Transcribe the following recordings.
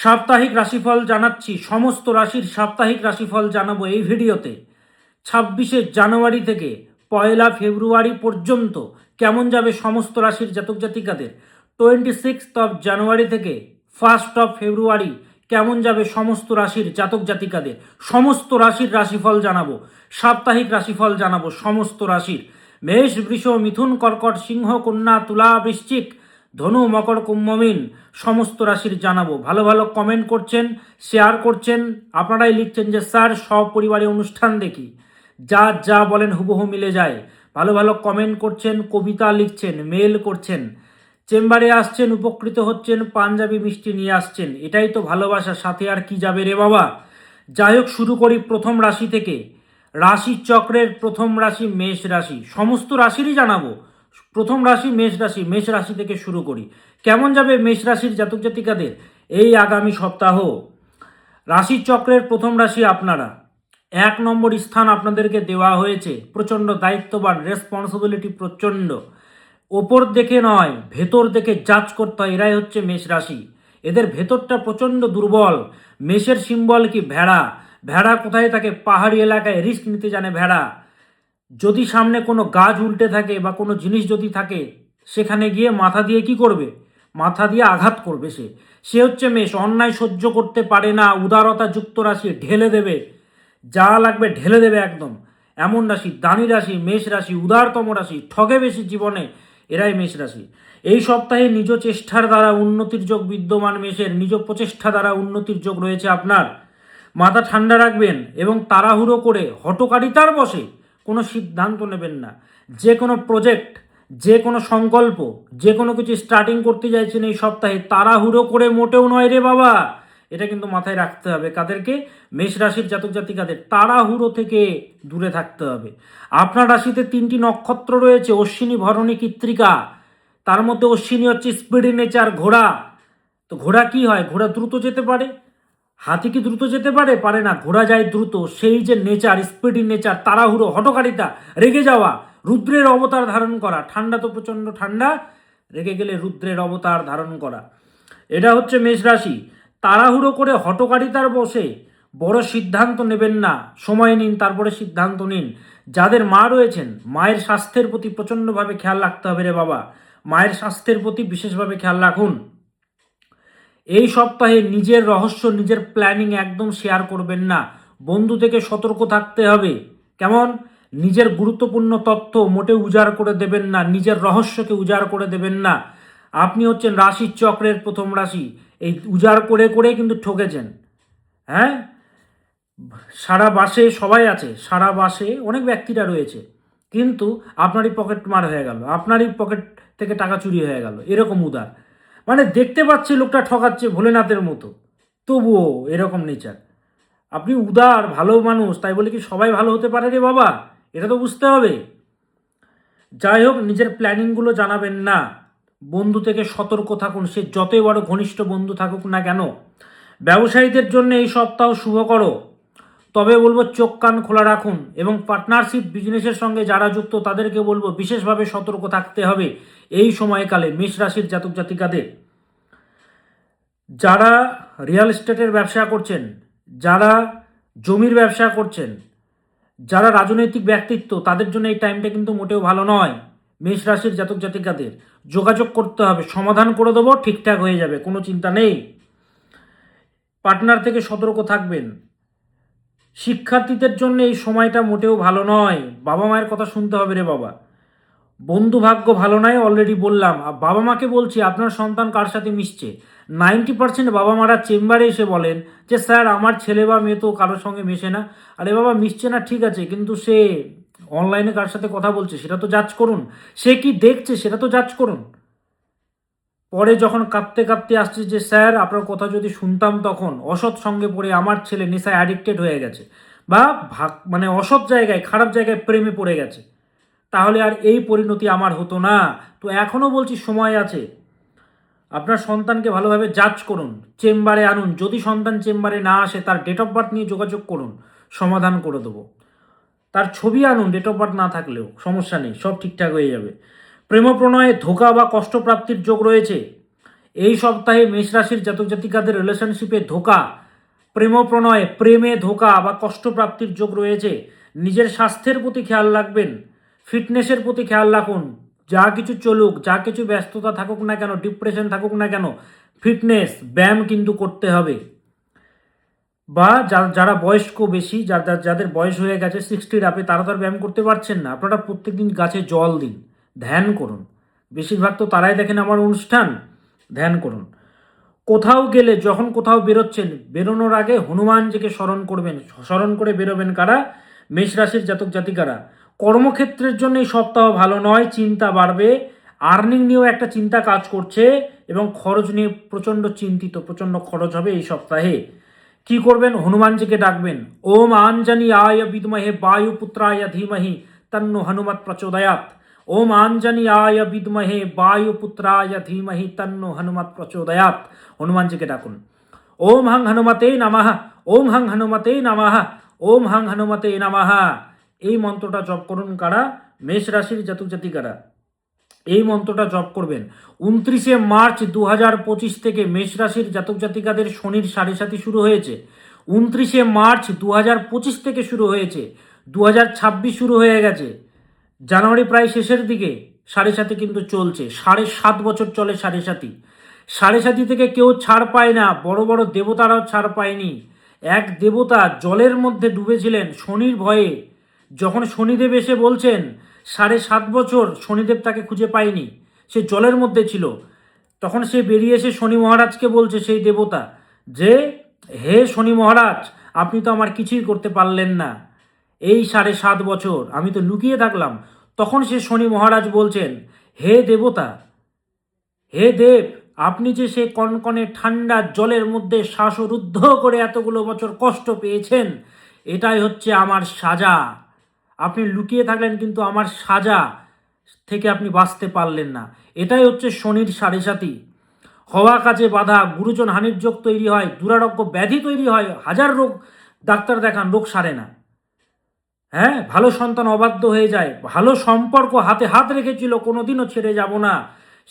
সাপ্তাহিক রাশিফল জানাচ্ছি। সমস্ত রাশির সাপ্তাহিক রাশিফল জানাবো এই ভিডিওতে। 26শে জানুয়ারি থেকে 1লা ফেব্রুয়ারি পর্যন্ত কেমন যাবে সমস্ত রাশির জাতক জাতিকাদের। 26th of January থেকে 1st of February কেমন যাবে সমস্ত রাশির জাতক জাতিকাদের। সমস্ত রাশির রাশিফল জানাবো, সাপ্তাহিক রাশিফল জানাবো সমস্ত রাশির। মেষ, বৃষ, মিথুন, কর্কট, সিংহ, কন্যা, তুলা, বৃশ্চিক, ধনু, মকর, কুম্ভ, মীন সমস্ত রাশির জানাবো। ভালো ভালো কমেন্ট করছেন, শেয়ার করছেন, আপনারাই লিখছেন যে স্যার সপরিবারে অনুষ্ঠান দেখি, যা যা বলেন হুবহু মিলে যায়। ভালো ভালো কমেন্ট করছেন, কবিতা লিখছেন, মেল করছেন, চেম্বারে আসছেন, উপকৃত হচ্ছেন, পাঞ্জাবি মিষ্টি নিয়ে আসছেন। এটাই তো ভালোবাসা, সাথে আর কি যাবে রে বাবা। যাই হোক, শুরু করি প্রথম রাশি থেকে। রাশি চক্রের প্রথম রাশি মেষ রাশি। সমস্ত রাশিরই জানাবো। প্রথম রাশি মেষ রাশি। মেষ রাশি থেকে শুরু করি। কেমন যাবে মেষ রাশির জাতক জাতিকাদের এই আগামী সপ্তাহ। রাশি চক্রের প্রথম রাশি আপনারা। 1 নম্বর স্থান আপনাদেরকে দেওয়া হয়েছে। প্রচণ্ড দায়িত্ববান, রেসপন্সিবিলিটি প্রচণ্ড। ওপর দেখে নয়, ভেতর দেখে জাজ করতে হয়। এরাই হচ্ছে মেষ রাশি। এদের ভেতরটা প্রচণ্ড দুর্বল। মেষের সিম্বল কি? ভেড়া। ভেড়া কোথায় থাকে? পাহাড়ি এলাকায় রিস্ক নিতে জানে ভেড়া। যদি সামনে কোনো গাছ উল্টে থাকে বা কোনো জিনিস যদি থাকে, সেখানে গিয়ে মাথা দিয়ে কি করবে? মাথা দিয়ে আঘাত করবে। সে হচ্ছে মেষ। অন্যায় সহ্য করতে পারে না। উদারতা যুক্ত রাশি, ঢেলে দেবে, যা লাগবে ঢেলে দেবে একদম। এমন রাশি, দানি রাশি মেষ রাশি, উদারতম রাশি, ঠগে বেশি জীবনে, এরাই মেষ রাশি। এই সপ্তাহে নিজ চেষ্টার দ্বারা উন্নতির যোগ বিদ্যমান। মেষের নিজ প্রচেষ্টা দ্বারা উন্নতির যোগ রয়েছে আপনার। মাথা ঠান্ডা রাখবেন এবং তাড়াহুড়ো করে হঠকারিতার বশে কোনো সিদ্ধান্ত নেবেন না। যে কোনো প্রজেক্ট, যে কোনো সংকল্প, যে কোনো কিছু স্টার্টিং করতে চাইছেন এই সপ্তাহে, তাড়াহুড়ো করে মোটেও নয় রে বাবা। এটা কিন্তু মাথায় রাখতে হবে। কাদেরকে? মেষ রাশির জাতক জাতিকাদের। তাড়াহুড়ো থেকে দূরে থাকতে হবে। আপনার রাশিতে 3টি নক্ষত্র রয়েছে, অশ্বিনী, ভরণী, কৃত্তিকা। তার মধ্যে অশ্বিনী হচ্ছে স্পিডি নেচার, ঘোড়া। তো ঘোড়া কি হয়? ঘোড়া দ্রুত যেতে পারে। হাতি কি দ্রুত যেতে পারে? পারে না। ঘোড়া যায় দ্রুত। সেই যে নেচার, স্পিডি নেচার, তাড়াহুড়ো, হঠকারিতা, রেগে যাওয়া, রুদ্রের অবতার ধারণ করা। ঠান্ডা তো প্রচণ্ড ঠান্ডা, রেগে গেলে রুদ্রের অবতার ধারণ করা। এটা হচ্ছে মেষ রাশি। তাড়াহুড়ো করে হঠকারিতার বসে বড় সিদ্ধান্ত নেবেন না। সময় নিন, তারপরে সিদ্ধান্ত নিন। যাদের মা রয়েছেন, মায়ের স্বাস্থ্যের প্রতি প্রচণ্ডভাবে খেয়াল রাখতে হবে রে বাবা। মায়ের স্বাস্থ্যের প্রতি বিশেষভাবে খেয়াল রাখুন। এই সপ্তাহে নিজের রহস্য, নিজের প্ল্যানিং একদম শেয়ার করবেন না। বন্ধু থেকে সতর্ক থাকতে হবে। কেমন? নিজের গুরুত্বপূর্ণ তথ্য মোটে উজাড় করে দেবেন না। নিজের রহস্যকে উজাড় করে দেবেন না। আপনি হচ্ছেন রাশির চক্রের প্রথম রাশি। এই উজাড় করে করে কিন্তু ঠকেছেন। হ্যাঁ, সারা বাসে সবাই আছে, সারা বাসে অনেক ব্যক্তিরা রয়েছে, কিন্তু আপনারই পকেট মার হয়ে গেল, আপনারই পকেট থেকে টাকা চুরি হয়ে গেল। এরকম উদার, মানে দেখতে পাচ্ছি লোকটা ঠকাচ্ছে ভোলেনাথের মতো, তবুও এরকম নেচার। আপনি উদার, ভালো মানুষ, তাই বলে কি সবাই ভালো হতে পারে রে বাবা? এটা তো বুঝতে হবে। যাই হোক, নিজের প্ল্যানিংগুলো জানাবেন না। বন্ধু থেকে সতর্ক থাকুন, সে যতই বড় ঘনিষ্ঠ বন্ধু থাকুক না কেন। ব্যবসায়ীদের জন্য এই সপ্তাহ শুভকর, তবে বলবো চোখ কান খোলা রাখুন। এবং পার্টনারশিপ বিজনেসের সঙ্গে যারা যুক্ত তাদেরকে বলবো বিশেষভাবে সতর্ক থাকতে হবে এই সময়কালে মেষ রাশির জাতক জাতিকাদের। যারা রিয়েল এস্টেটের ব্যবসা করছেন, যারা জমির ব্যবসা করছেন, যারা রাজনৈতিক ব্যক্তিত্ব, তাদের জন্য এই টাইমটা কিন্তু মোটেও ভালো নয়। মেষ রাশির জাতক জাতিকাদের যোগাযোগ করতে হবে, সমাধান করে দেবো, ঠিকঠাক হয়ে যাবে, কোনো চিন্তা নেই। পার্টনার থেকে সতর্ক থাকবেন। শিক্ষার্থীদের জন্য এই সময়টা মোটেও ভালো নয়। বাবা মায়ের কথা শুনতে হবে রে বাবা। বন্ধু ভাগ্য ভালো নয়, অলরেডি বললাম। আর বাবা মাকে বলছি, আপনার সন্তান কার সাথে মিশছে? 90% বাবা মারা চেম্বারে এসে বলেন যে স্যার আমার ছেলে বা মেয়ে তো কারোর সঙ্গে মেশে না। আরে বাবা, মিশছে না ঠিক আছে, কিন্তু সে অনলাইনে কার সাথে কথা বলছে সেটা তো জাজ করুন। সে কি দেখছে সেটা তো জাজ করুন। পরে যখন কাঁদতে কাঁদতে আসছে যে স্যার আপনার কথা যদি শুনতাম, তখন অসৎ সঙ্গে পড়ে আমার ছেলে নেশায় অ্যাডিক্টেড হয়ে গেছে, বা মানে অসৎ জায়গায়, খারাপ জায়গায় প্রেমে পড়ে গেছে, তাহলে আর এই পরিণতি আমার হতো না। তো এখনও বলছি সময় আছে। আপনার সন্তানকে ভালোভাবে জাজ করুন, চেম্বারে আনুন। যদি সন্তান চেম্বারে না আসে, তার ডেট অফ বার্থ নিয়ে যোগাযোগ করুন, সমাধান করে দেবো। তার ছবি আনুন, ডেট অফ বার্থ না থাকলেও সমস্যা নেই, সব ঠিকঠাক হয়ে যাবে। প্রেম প্রণয়ে ধোঁকা বা কষ্টপ্রাপ্তির যোগ রয়েছে। এই সপ্তাহে মেষ রাশির জাতক জাতিকাদের রিলেশনশিপে ধোঁকা, প্রেম প্রণয়ে প্রেমে ধোঁকা বা কষ্টপ্রাপ্তির যোগ রয়েছে। নিজের স্বাস্থ্যের প্রতি খেয়াল রাখবেন, ফিটনেসের প্রতি খেয়াল রাখুন। যা কিছু চলুক, যা কিছু ব্যস্ততা থাকুক না কেন, ডিপ্রেশন থাকুক না কেন, ফিটনেস ব্যায়াম কিন্তু করতে হবে। বা যারা বয়স্ক বেশি, যাদের বয়স হয়ে গেছে 60-র আপে, তারা তো আর ব্যায়াম করতে পারছেন না, আপনারা প্রত্যেকদিন গাছে জল দিন, ধ্যান করুন। বেশিরভাগ তো তারাই দেখেন আমার অনুষ্ঠান। ধ্যান করুন। কোথাও গেলে, যখন কোথাও বেরোচ্ছেন, বেরোনোর আগে হনুমানজিকে স্মরণ করবেন। স্মরণ করে বেরোবেন কারা? মেষ রাশির জাতক জাতিকারা। কর্মক্ষেত্রের জন্য এই সপ্তাহ ভালো নয়, চিন্তা বাড়বে। আর্নিং নিয়েও একটা চিন্তা কাজ করছে এবং খরচ নিয়ে প্রচণ্ড চিন্তিত, প্রচণ্ড খরচ হবে এই সপ্তাহে। কি করবেন? হনুমানজিকে ডাকবেন। ওম আঞ্জনি আয় বিদ্মহে বায়ুপুত্রায় ধীমহি তন্নো হনুমৎ প্রচোদয়াৎ। ওম আঞ্জনি আয় বিদ্মহে বায়ুপুত্রায় ধীমহি তন্নো হনুমৎ প্রচোদয়াৎ। হনুমানজিকে ডাকুন। ওম হং হনুমতে নমঃ, ওম হং হনুমতে নমঃ, ওম হং হনুমতে নমঃ। এই মন্ত্রটা জপ করুন কারা? মেষ রাশির জাতক জাতিকারা। এই মন্ত্রটা জপ করবেন। 29শে মার্চ 2025 থেকে মেষ রাশির জাতক জাতিকাদের শনির সাড়ে সাতি শুরু হয়েছে। 29শে মার্চ 2025 থেকে শুরু হয়েছে, 2026 শুরু হয়ে গেছে, জানুয়ারি প্রায় শেষের দিকে। সাড়ে সাতি কিন্তু চলছে, 7.5 বছর চলে সাড়ে সাতি। সাড়ে সাতি থেকে কেউ ছাড় পায় না, বড় বড় দেবতারাও ছাড় পায়নি। এক দেবতা জলের মধ্যে ডুবেছিলেন শনির ভয়ে। যখন শনিদেব এসে বলছেন 7.5 বছর শনিদেব তাকে খুঁজে পায়নি, সে জলের মধ্যে ছিল, তখন সে বেরিয়ে এসে শনি মহারাজকে বলছে, সেই দেবতা, যে হে শনি মহারাজ, আপনি তো আমার কিছুই করতে পারলেন না, এই 7.5 বছর আমি তো লুকিয়ে থাকলাম। তখন সে শনি মহারাজ বলছেন, হে দেবতা, হে দেব, আপনি যে সে কনকনে ঠান্ডা জলের মধ্যে শ্বাসরুদ্ধ করে এতগুলো বছর কষ্ট পেয়েছেন, এটাই হচ্ছে আমার সাজা। আপনি লুকিয়ে থাকলেন কিন্তু আমার সাজা থেকে আপনি বাঁচতে পারলেন না। এটাই হচ্ছে শনির সাড়ে সাতি। হওয়া কাজে বাধা, গুরুজন হানির যোগ তৈরি হয়, দুরারোগ্য ব্যাধি তৈরি হয়, হাজার রোগ ডাক্তার দেখান, রোগ সারে না। হ্যাঁ, ভালো সন্তান অবাধ্য হয়ে যায়, ভালো সম্পর্ক হাতে হাত রেখেছিল কোনোদিনও ছেড়ে যাব না,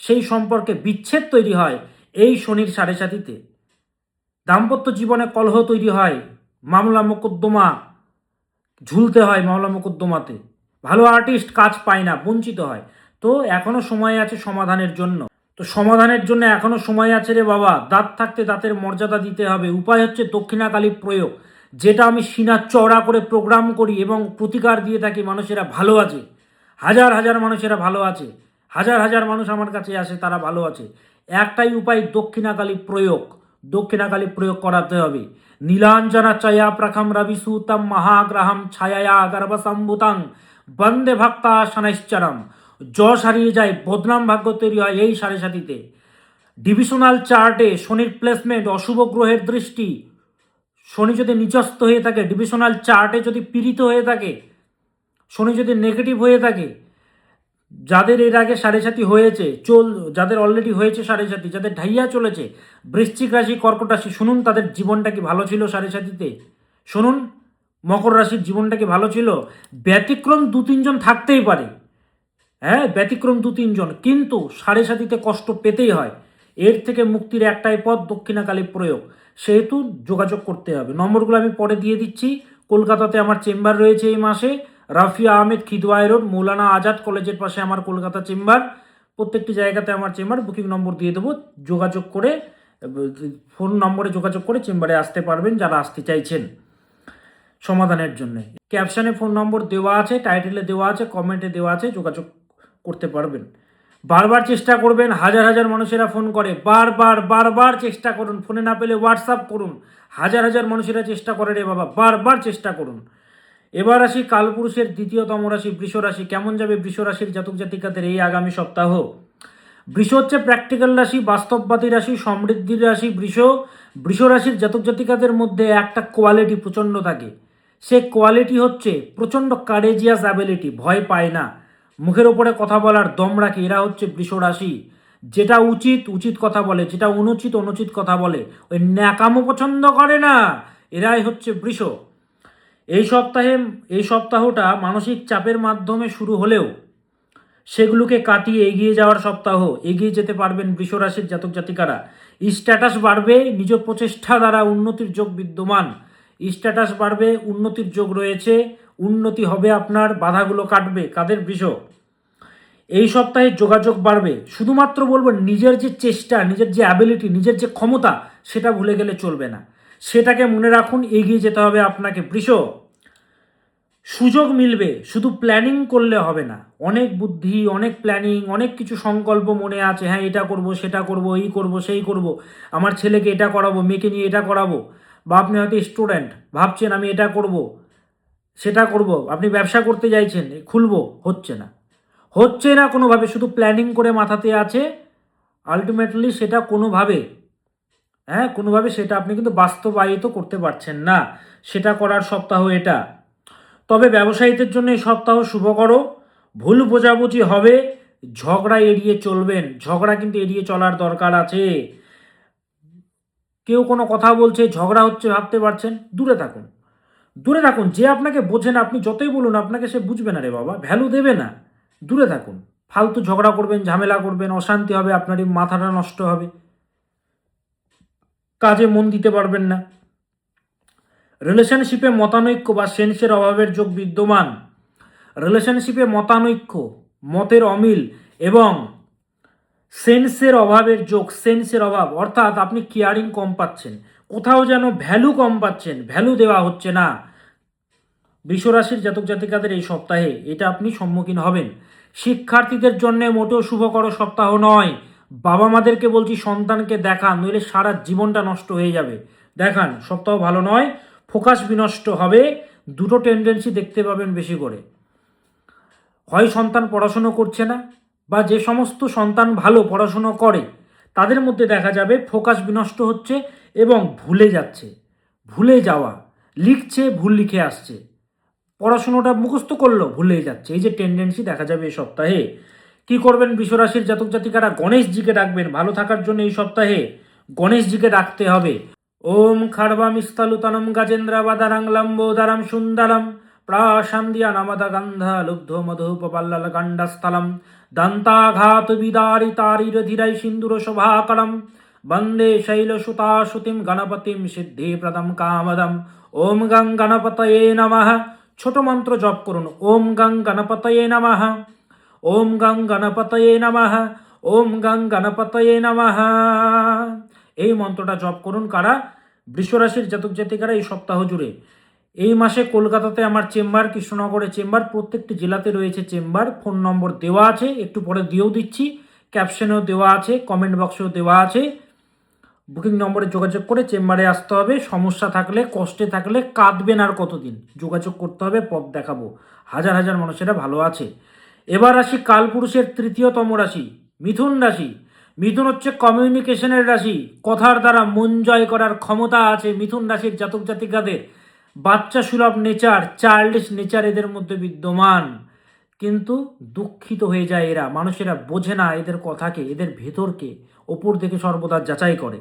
সেই সম্পর্কে বিচ্ছেদ তৈরি হয় এই শনির সাড়ে সাতিতে। দাম্পত্য জীবনে কলহ তৈরি হয়, মামলা মোকদ্দমা ঝুলতে হয়, মামলা মোকদ্দমাতে। ভালো আর্টিস্ট কাজ পায় না, বঞ্চিত হয়। তো এখনো সময় আছে সমাধানের জন্য। তো সমাধানের জন্য এখনো সময় আছে রে বাবা। দাঁত থাকতে দাঁতের মর্যাদা দিতে হবে। উপায় হচ্ছে দক্ষিণাকালী প্রয়োগ, যেটা আমি সিনা চওড়া করে প্রোগ্রাম করি এবং প্রতিকার দিয়ে থাকি। মানুষেরা ভালো আছে, হাজার হাজার মানুষেরা ভালো আছে, হাজার হাজার মানুষ আমার কাছে আসে, তারা ভালো আছে। একটাই উপায়, দক্ষিণাকালী প্রয়োগ। দক্ষিণাকালী প্রয়োগ করাতে হবে। নীলাঞ্জনা চয়া প্রখম রবিসূতম মহাগ্রহম ছায়া গর্ভসম্ভুতং বন্দে ভক্তা শনৈশ্চরম। যশ হারিয়ে যায়, বদনাম ভাগ্য তৈরি হয় এই সাড়ে সাতিতে। ডিভিশনাল চার্টে শনির প্লেসমেন্ট, অশুভ গ্রহের দৃষ্টি, শনি যদি নিচস্থ হয়ে থাকে, ডিভিশনাল চার্টে যদি পীড়িত হয়ে থাকে, শনি যদি নেগেটিভ হয়ে থাকে, যাদের এর আগে সাড়ে সাতি হয়েছে, যাদের অলরেডি হয়েছে সাড়ে সাতি, যাদের ঢাইয়া চলেছে, বৃশ্চিক রাশি, কর্কট রাশি, শুনুন তাদের জীবনটা কি ভালো ছিল সাড়ে সাতিতে? শুনুন, মকর রাশির জীবনটা কি ভালো ছিল? ব্যতিক্রম 2-3 জন থাকতেই পারে, হ্যাঁ, ব্যতিক্রম 2-3 জন, কিন্তু সাড়ে সাতিতে কষ্ট পেতেই হয়। এর থেকে মুক্তির একটাই পথ, দক্ষিণাকালী প্রয়োগ। সেহেতু যোগাযোগ করতে হবে। নম্বরগুলো আমি পরে দিয়ে দিচ্ছি। কলকাতাতে আমার চেম্বার রয়েছে এই মাসে, রাফিয়া আহমেদ, খিদওয়াই রোড, মৌলানা আজাদ কলেজের পাশে আমার কলকাতা চেম্বার। প্রত্যেকটি জায়গাতে আমার চেম্বার, বুকিং নম্বর দিয়ে দেবো, যোগাযোগ করে, ফোন নম্বরে যোগাযোগ করে চেম্বারে আসতে পারবেন যারা আসতে চাইছেন সমাধানের জন্য। ক্যাপশনে ফোন নম্বর দেওয়া আছে, টাইটেলে দেওয়া আছে, কমেন্টে দেওয়া আছে, যোগাযোগ করতে পারবেন। বারবার চেষ্টা করবেন, হাজার হাজার মানুষেরা ফোন করে, বারবার চেষ্টা করুন। ফোনে না পেলে হোয়াটসঅ্যাপ করুন, হাজার হাজার মানুষেরা চেষ্টা করে রে বাবা, বারবার চেষ্টা করুন। এবার আসি কালপুরুষের দ্বিতীয়তম রাশি বৃষ রাশি। কেমন যাবে বৃষ রাশির জাতক জাতিকাদের এই আগামী সপ্তাহ? বৃষ হচ্ছে প্র্যাকটিক্যাল রাশি, বাস্তববাদী রাশি, সমৃদ্ধির রাশি। বৃষ রাশির জাতক জাতিকাদের মধ্যে একটা কোয়ালিটি প্রচণ্ড থাকে। সে কোয়ালিটি হচ্ছে প্রচণ্ড কারেজিয়াস অ্যাবিলিটি, ভয় পায় না, মুখের ওপরে কথা বলার দম রাখে। এরা হচ্ছে বৃষ রাশি। যেটা উচিত উচিত কথা বলে, যেটা অনুচিত অনুচিত কথা বলে, ওই ন্যাকামো পছন্দ করে না। এরাই হচ্ছে বৃষ। এই সপ্তাহটা মানসিক চাপের মাধ্যমে শুরু হলেও সেগুলোকে কাটিয়ে এগিয়ে যাওয়ার সপ্তাহ, এগিয়ে যেতে পারবেন বৃষরাশির জাতক জাতিকারা। স্ট্যাটাস বাড়বে, নিজ প্রচেষ্টা দ্বারা উন্নতির যোগ বিদ্যমান। স্ট্যাটাস বাড়বে, উন্নতির যোগ রয়েছে, উন্নতি হবে আপনার, বাধাগুলো কাটবে। কাদের? বৃষ। এই সপ্তাহে যোগাযোগ বাড়বে। শুধুমাত্র বলবো নিজের যে চেষ্টা, নিজের যে অ্যাবিলিটি, নিজের যে ক্ষমতা, সেটা ভুলে গেলে চলবে না। সেটাকে মনে রাখুন, এগিয়ে যেতে হবে আপনাকে বৃষ। সুযোগ মিলবে, শুধু প্ল্যানিং করলে হবে না। অনেক বুদ্ধি, অনেক প্ল্যানিং, অনেক কিছু সংকল্প মনে আছে, হ্যাঁ এটা করব, সেটা করব, এই করব, সেই করব, আমার ছেলেকে এটা করাবো, মেয়েকে নিয়ে এটা করাবো। বা আপনি হয়তো স্টুডেন্ট, ভাবছেন আমি এটা করব, সেটা করব, আপনি ব্যবসা করতে চাইছেন, খুলবো, হচ্ছে না, হচ্ছে না কোনোভাবে, শুধু প্ল্যানিং করে মাথাতে আছে। আলটিমেটলি সেটা কোনোভাবে সেটা আপনি কিন্তু বাস্তবায়িত করতে পারছেন না। সেটা করার সপ্তাহ এটা। তবে ব্যবসায়ীদের জন্য এই সপ্তাহ শুভকর। ভুল বোঝাবুঝি হবে, ঝগড়া এড়িয়ে চলবেন। ঝগড়া কিন্তু এড়িয়ে চলার দরকার আছে। কেউ কোনো কথা বলছে, ঝগড়া হচ্ছে, ভাবতে পারছেন, দূরে থাকুন, দূরে থাকুন। যে আপনাকে বোঝে না, আপনি যতই বলুন, আপনাকে সে বুঝবে না রে বাবা, ভ্যালু দেবে না। দূরে থাকুন। ফালতু ঝগড়া করবেন, ঝামেলা করবেন, অশান্তি হবে, আপনারই মাথাটা নষ্ট হবে, কাজে মন দিতে পারবেন না। রিলেশনশিপে মতানৈক্য বা সেন্সের অভাবের যোগ বিদ্যমান। রিলেশনশিপে মতানৈক্য, মতের অমিল এবং সেন্সের অভাবের যোগ। সেন্সের অভাব অর্থাৎ আপনি কেয়ারিং কম পাচ্ছেন, কোথাও যেন ভ্যালু কম পাচ্ছেন, ভ্যালু দেওয়া হচ্ছে না। বৃষরাশির জাতক জাতিকাদের এই সপ্তাহে এটা আপনি সম্মুখীন হবেন। শিক্ষার্থীদের জন্য মোটেও শুভকর সপ্তাহ নয়। বাবা মাদেরকে বলছি, সন্তানকে দেখান, নইলে সারা জীবনটা নষ্ট হয়ে যাবে। দেখান, সপ্তাহ ভালো নয়, ফোকাস বিনষ্ট হবে। দুটো টেন্ডেন্সি দেখতে পাবেন বেশি করে। হয় সন্তান পড়াশুনো করছে না, বা যে সমস্ত সন্তান ভালো পড়াশুনো করে তাদের মধ্যে দেখা যাবে ফোকাস বিনষ্ট হচ্ছে এবং ভুলে যাচ্ছে। ভুলে যাওয়া, লিখছে, ভুল লিখে আসছে, পড়াশুনোটা মুখস্থ করলো, ভুলে যাচ্ছে। এই যে টেন্ডেন্সি দেখা যাবে এই সপ্তাহে। কি করবেন বৃষরাশির জাতক জাতিকারা? গণেশজিকে ডাকবেন। ভালো থাকার জন্য এই সপ্তাহে গণেশজিকে ডাকতে হবে। ওম খার্বামিস্তালুতনম গাজেন্দ্রাবাদারাং লম্বোদারাম সুন্দরম প্রাশান্দিয়া নামদা গন্ধা লুব্ধ মধুপপাল্লাল গণ্ডস্থলম দন্তাঘাত বিদারিতারিরধিরাই সিন্দুর শোভাকরম বন্দে শৈলসুতাশুতিম গণপতিম সিদ্ধিপ্রদম কামদম। ওম গং গণপতয়ে নমঃ। ছোট মন্ত্র জপ করুন, ওম গং গণপতয়ে নমঃ, ওম গং গণপতয়ে নমঃ, ওম গং গণপতয়ে নমঃ। এই মন্ত্রটা জপ করুন। কারা? বৃষরাশির জাতক জাতিকারা এই সপ্তাহ জুড়ে। এই মাসে কলকাতাতে আমার চেম্বার, কৃষ্ণনগরে চেম্বার, প্রত্যেকটি জেলাতে রয়েছে চেম্বার। ফোন নম্বর দেওয়া আছে, একটু পরে দিয়েও দিচ্ছি, ক্যাপশনেও দেওয়া আছে, কমেন্ট বক্সেও দেওয়া আছে। বুকিং নম্বরে যোগাযোগ করে চেম্বারে আসতে হবে। সমস্যা থাকলে, কষ্টে থাকলে, কাঁদবেন আর কতদিন, যোগাযোগ করতে হবে, পথ দেখাবো। হাজার হাজার মানুষেরা ভালো আছে। এবার আসি কালপুরুষের তৃতীয়তম রাশি, মিথুন রাশি। মিথুন হচ্ছে কমিউনিকেশনের রাশি। কথার দ্বারা মন জয় করার ক্ষমতা আছে মিথুন রাশির জাতক জাতিকাদের। বাচ্চা সুলভ নেচার, চাইল্ডিশ নেচার এদের মধ্যে বিদ্যমান। কিন্তু দুঃখিত হয়ে যায় এরা, মানুষেরা বোঝে না এদের কথাকে, এদের ভেতরকে ওপর থেকে সর্বদা যাচাই করে।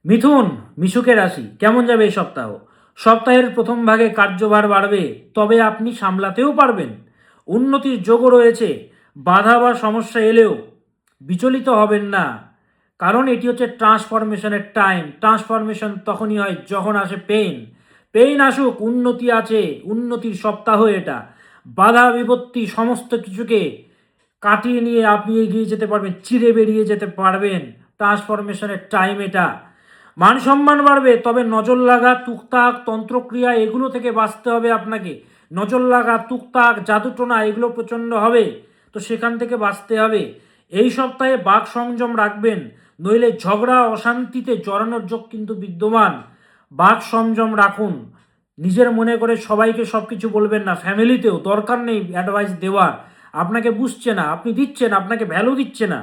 মিথুন, মিশুকের রাশি। কেমন যাবে এই সপ্তাহ? সপ্তাহের প্রথম ভাগে কার্যভার বাড়বে, তবে আপনি সামলাতেও পারবেন। উন্নতির যোগও রয়েছে। বাধা বা সমস্যা এলেও বিচলিত হবেন না, কারণ এটি হচ্ছে ট্রান্সফরমেশনের টাইম। ট্রান্সফরমেশন তখনই হয় যখন আসে পেইন। পেইন আসুক, উন্নতি আছে, উন্নতির সপ্তাহ এটা। বাধা বিপত্তি সমস্ত কিছুকে কাটিয়ে নিয়ে আপনি এগিয়ে যেতে পারবেন, চিরে বেরিয়ে যেতে পারবেন। ট্রান্সফরমেশনের টাইম এটা। মান সম্মান বাড়বে, তবে নজর লাগা, তুকতাক, তন্ত্রক্রিয়া এগুলো থেকে বাঁচতে হবে আপনাকে। নজর লাগা, তুকতাক, জাদুটোনা এগুলো প্রচণ্ড হবে, তো সেখান থেকে বাঁচতে হবে। এই সপ্তাহে বাক সংযম রাখবেন, নইলে ঝগড়া অশান্তিতে জড়ানোর যোগ কিন্তু বিদ্যমান। বাক সংযম রাখুন। নিজের মনে করে সবাইকে সব কিছু বলবেন না। ফ্যামিলিতেও দরকার নেই অ্যাডভাইস দেওয়ার, আপনাকে বুঝছে না, আপনি দিচ্ছেন, আপনাকে ভ্যালু দিচ্ছে না।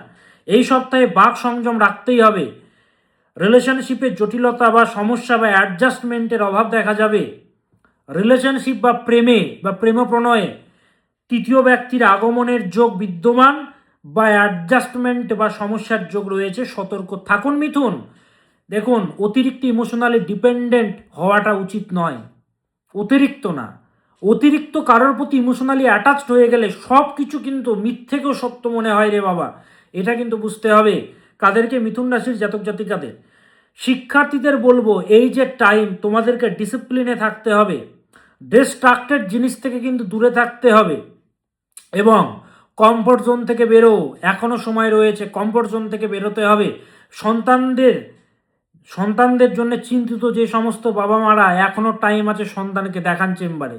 এই সপ্তাহে বাক সংযম রাখতেই হবে। রিলেশনশিপে জটিলতা বা সমস্যা বা অ্যাডজাস্টমেন্টের অভাব দেখা যাবে। রিলেশনশিপ বা প্রেমে বা প্রেম প্রণয়ে তৃতীয় ব্যক্তির আগমনের যোগ বিদ্যমান, বা অ্যাডজাস্টমেন্ট বা সমস্যার যোগ রয়েছে। সতর্ক থাকুন মিথুন। দেখুন, অতিরিক্ত ইমোশনালি ডিপেন্ডেন্ট হওয়াটা উচিত নয়, অতিরিক্ত না। অতিরিক্ত কারোর প্রতি ইমোশনালি অ্যাটাচড হয়ে গেলে সব কিছু কিন্তু মিথ্যেকেও সত্য মনে হয় রে বাবা। এটা কিন্তু বুঝতে হবে কাদেরকে, মিথুন রাশির জাতক জাতিকাদের। শিক্ষার্থীদের বলবো, এই যে টাইম তোমাদেরকে ডিসিপ্লিনে থাকতে হবে, ডিস্ট্রাক্টেড জিনিস থেকে কিন্তু দূরে থাকতে হবে এবং কমফোর্ট জোন থেকে বেরো। এখনো সময় রয়েছে, কমফোর্ট জোন থেকে বেরোতে হবে। সন্তানদের জন্য চিন্তিত যে সমস্ত বাবা মারা, এখনো টাইম আছে, সন্তানকে দেখান চেম্বারে।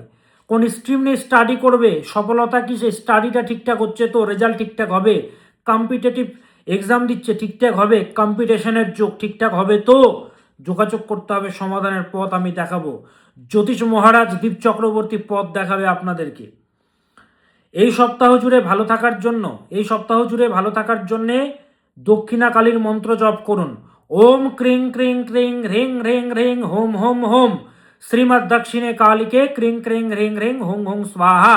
কোন স্ট্রিম নিয়ে স্টাডি করবে, সফলতা কি, সে স্টাডিটা ঠিকঠাক হচ্ছে তো, রেজাল্ট ঠিকঠাক হবে, কম্পিটিটিভ এক্সাম দিচ্ছে ঠিকঠাক হবে, কম্পিটিশনের যোগ ঠিকঠাক হবে তো, যোগাযোগ করতে হবে, সমাধানের পথ আমি দেখাবো। জ্যোতিষ মহারাজ দীপ চক্রবর্তী পথ দেখাবে আপনাদেরকে। এই সপ্তাহ জুড়ে ভালো থাকার জন্যে দক্ষিণা কালীর মন্ত্র জপ করুন। ওম ক্রিং ক্রিং ক্রিং হ্রিং হ্রিং হ্রিং হোম হোম হোম শ্রীমৎ দক্ষিণে কালীকে ক্রিং ক্রিং হ্রিং হ্রিং হোং হোং স্বাহা।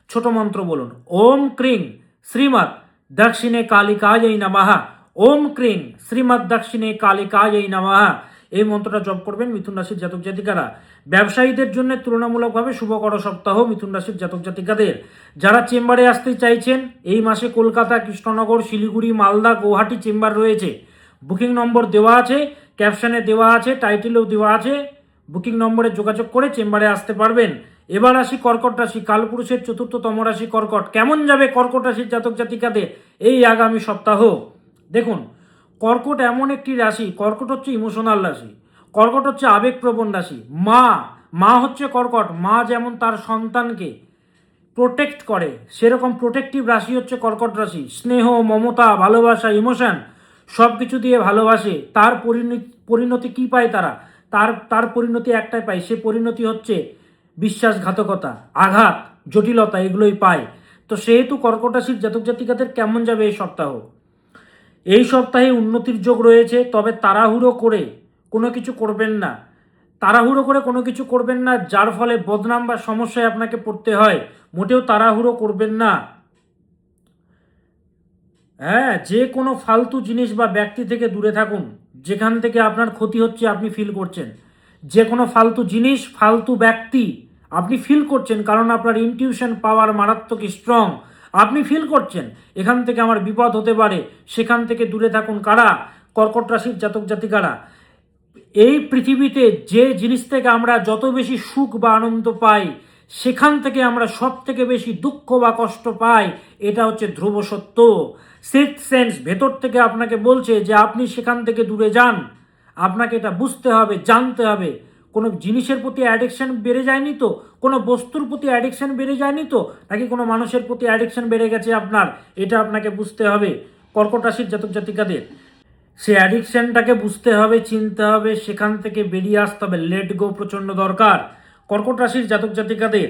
ছোট মন্ত্র বলুন, ওম ক্রিং শ্রীমৎ দক্ষিণে কালিকায় নমঃ, ওম ক্রিং শ্রীমৎ দক্ষিণে কালিকায় নমঃ। এই মন্ত্রটা জপ করবেন মিথুন রাশির জাতক জাতিকারা। ব্যবসায়ীদের জন্য তুলনামূলকভাবে শুভকর সপ্তাহ মিথুন রাশির জাতক জাতিকাদের। যারা চেম্বারে আসতে চাইছেন, এই মাসে কলকাতা, কৃষ্ণনগর, শিলিগুড়ি, মালদা, গুয়াহাটি চেম্বার রয়েছে। বুকিং নম্বর দেওয়া আছে, ক্যাপশনে দেওয়া আছে, টাইটেলেও দেওয়া আছে। বুকিং নম্বরে যোগাযোগ করে চেম্বারে আসতে পারবেন। এবার আসি কর্কট রাশি, কালপুরুষের চতুর্থতম রাশি কর্কট। কেমন যাবে কর্কট রাশির জাতক জাতিকাদের এই আগামী সপ্তাহ? দেখুন, কর্কট এমন একটি রাশি, কর্কট হচ্ছে ইমোশনাল রাশি, কর্কট হচ্ছে আবেগপ্রবণ রাশি। মা হচ্ছে কর্কট, মা যেমন তার সন্তানকে প্রোটেক্ট করে, সেরকম প্রোটেক্টিভ রাশি হচ্ছে কর্কট রাশি। স্নেহ, মমতা, ভালোবাসা, ইমোশন সব কিছু দিয়ে ভালোবাসে। তার পরিণতি কি পায় তারা? তার পরিণতি একটাই পায়, সে পরিণতি হচ্ছে বিশ্বাসঘাতকতা, আঘাত, জটিলতা, এগুলোই পায়। তো সেহেতু কর্কট রাশির জাতক জাতিকাদের কেমন যাবে এই সপ্তাহ? এই সপ্তাহে উন্নতির যোগ রয়েছে, তবে তাড়াহুড়ো করে কোনো কিছু করবেন না, যার ফলে বদনাম বা সমস্যায় আপনাকে পড়তে হয়। মোটেও তাড়াহুড়ো করবেন না। হ্যাঁ, যে কোনো ফালতু জিনিস বা ব্যক্তি থেকে দূরে থাকুন যেখান থেকে আপনার ক্ষতি হচ্ছে, আপনি ফিল করছেন। যে কোনো ফালতু জিনিস, ফালতু ব্যক্তি আপনি ফিল করছেন, কারণ আপনার ইনটিউশন পাওয়ার মারাত্মক স্ট্রং। আপনি ফিল করছেন এখান থেকে আমার বিপদ হতে পারে, সেখান থেকে দূরে থাকুন। কারা? কর্কট রাশির জাতক জাতিকারা। এই পৃথিবীতে যে জিনিস থেকে আমরা যত বেশি সুখ বা আনন্দ পাই, সেখান থেকে আমরা সব থেকে বেশি দুঃখ বা কষ্ট পাই। এটা হচ্ছে ধ্রুব সত্য। সিক্স সেন্স ভেতর থেকে আপনাকে বলছে যে আপনি সেখান থেকে দূরে যান। আপনাকে এটা বুঝতে হবে, জানতে হবে। কোনো জিনিসের প্রতি অ্যাডিকশন বেড়ে যায়নি তো, কোনো বস্তুর প্রতি অ্যাডিকশন বেড়ে যায়নি তো, নাকি কোনো মানুষের প্রতি অ্যাডিকশন বেড়ে গেছে আপনার? এটা আপনাকে বুঝতে হবে কর্কট রাশির জাতক জাতিকাদের। সে অ্যাডিকশনটাকে বুঝতে হবে, চিনতে হবে, সেখান থেকে বেরিয়ে আসতে হবে। লেট গো প্রচণ্ড দরকার কর্কট রাশির জাতক জাতিকাদের।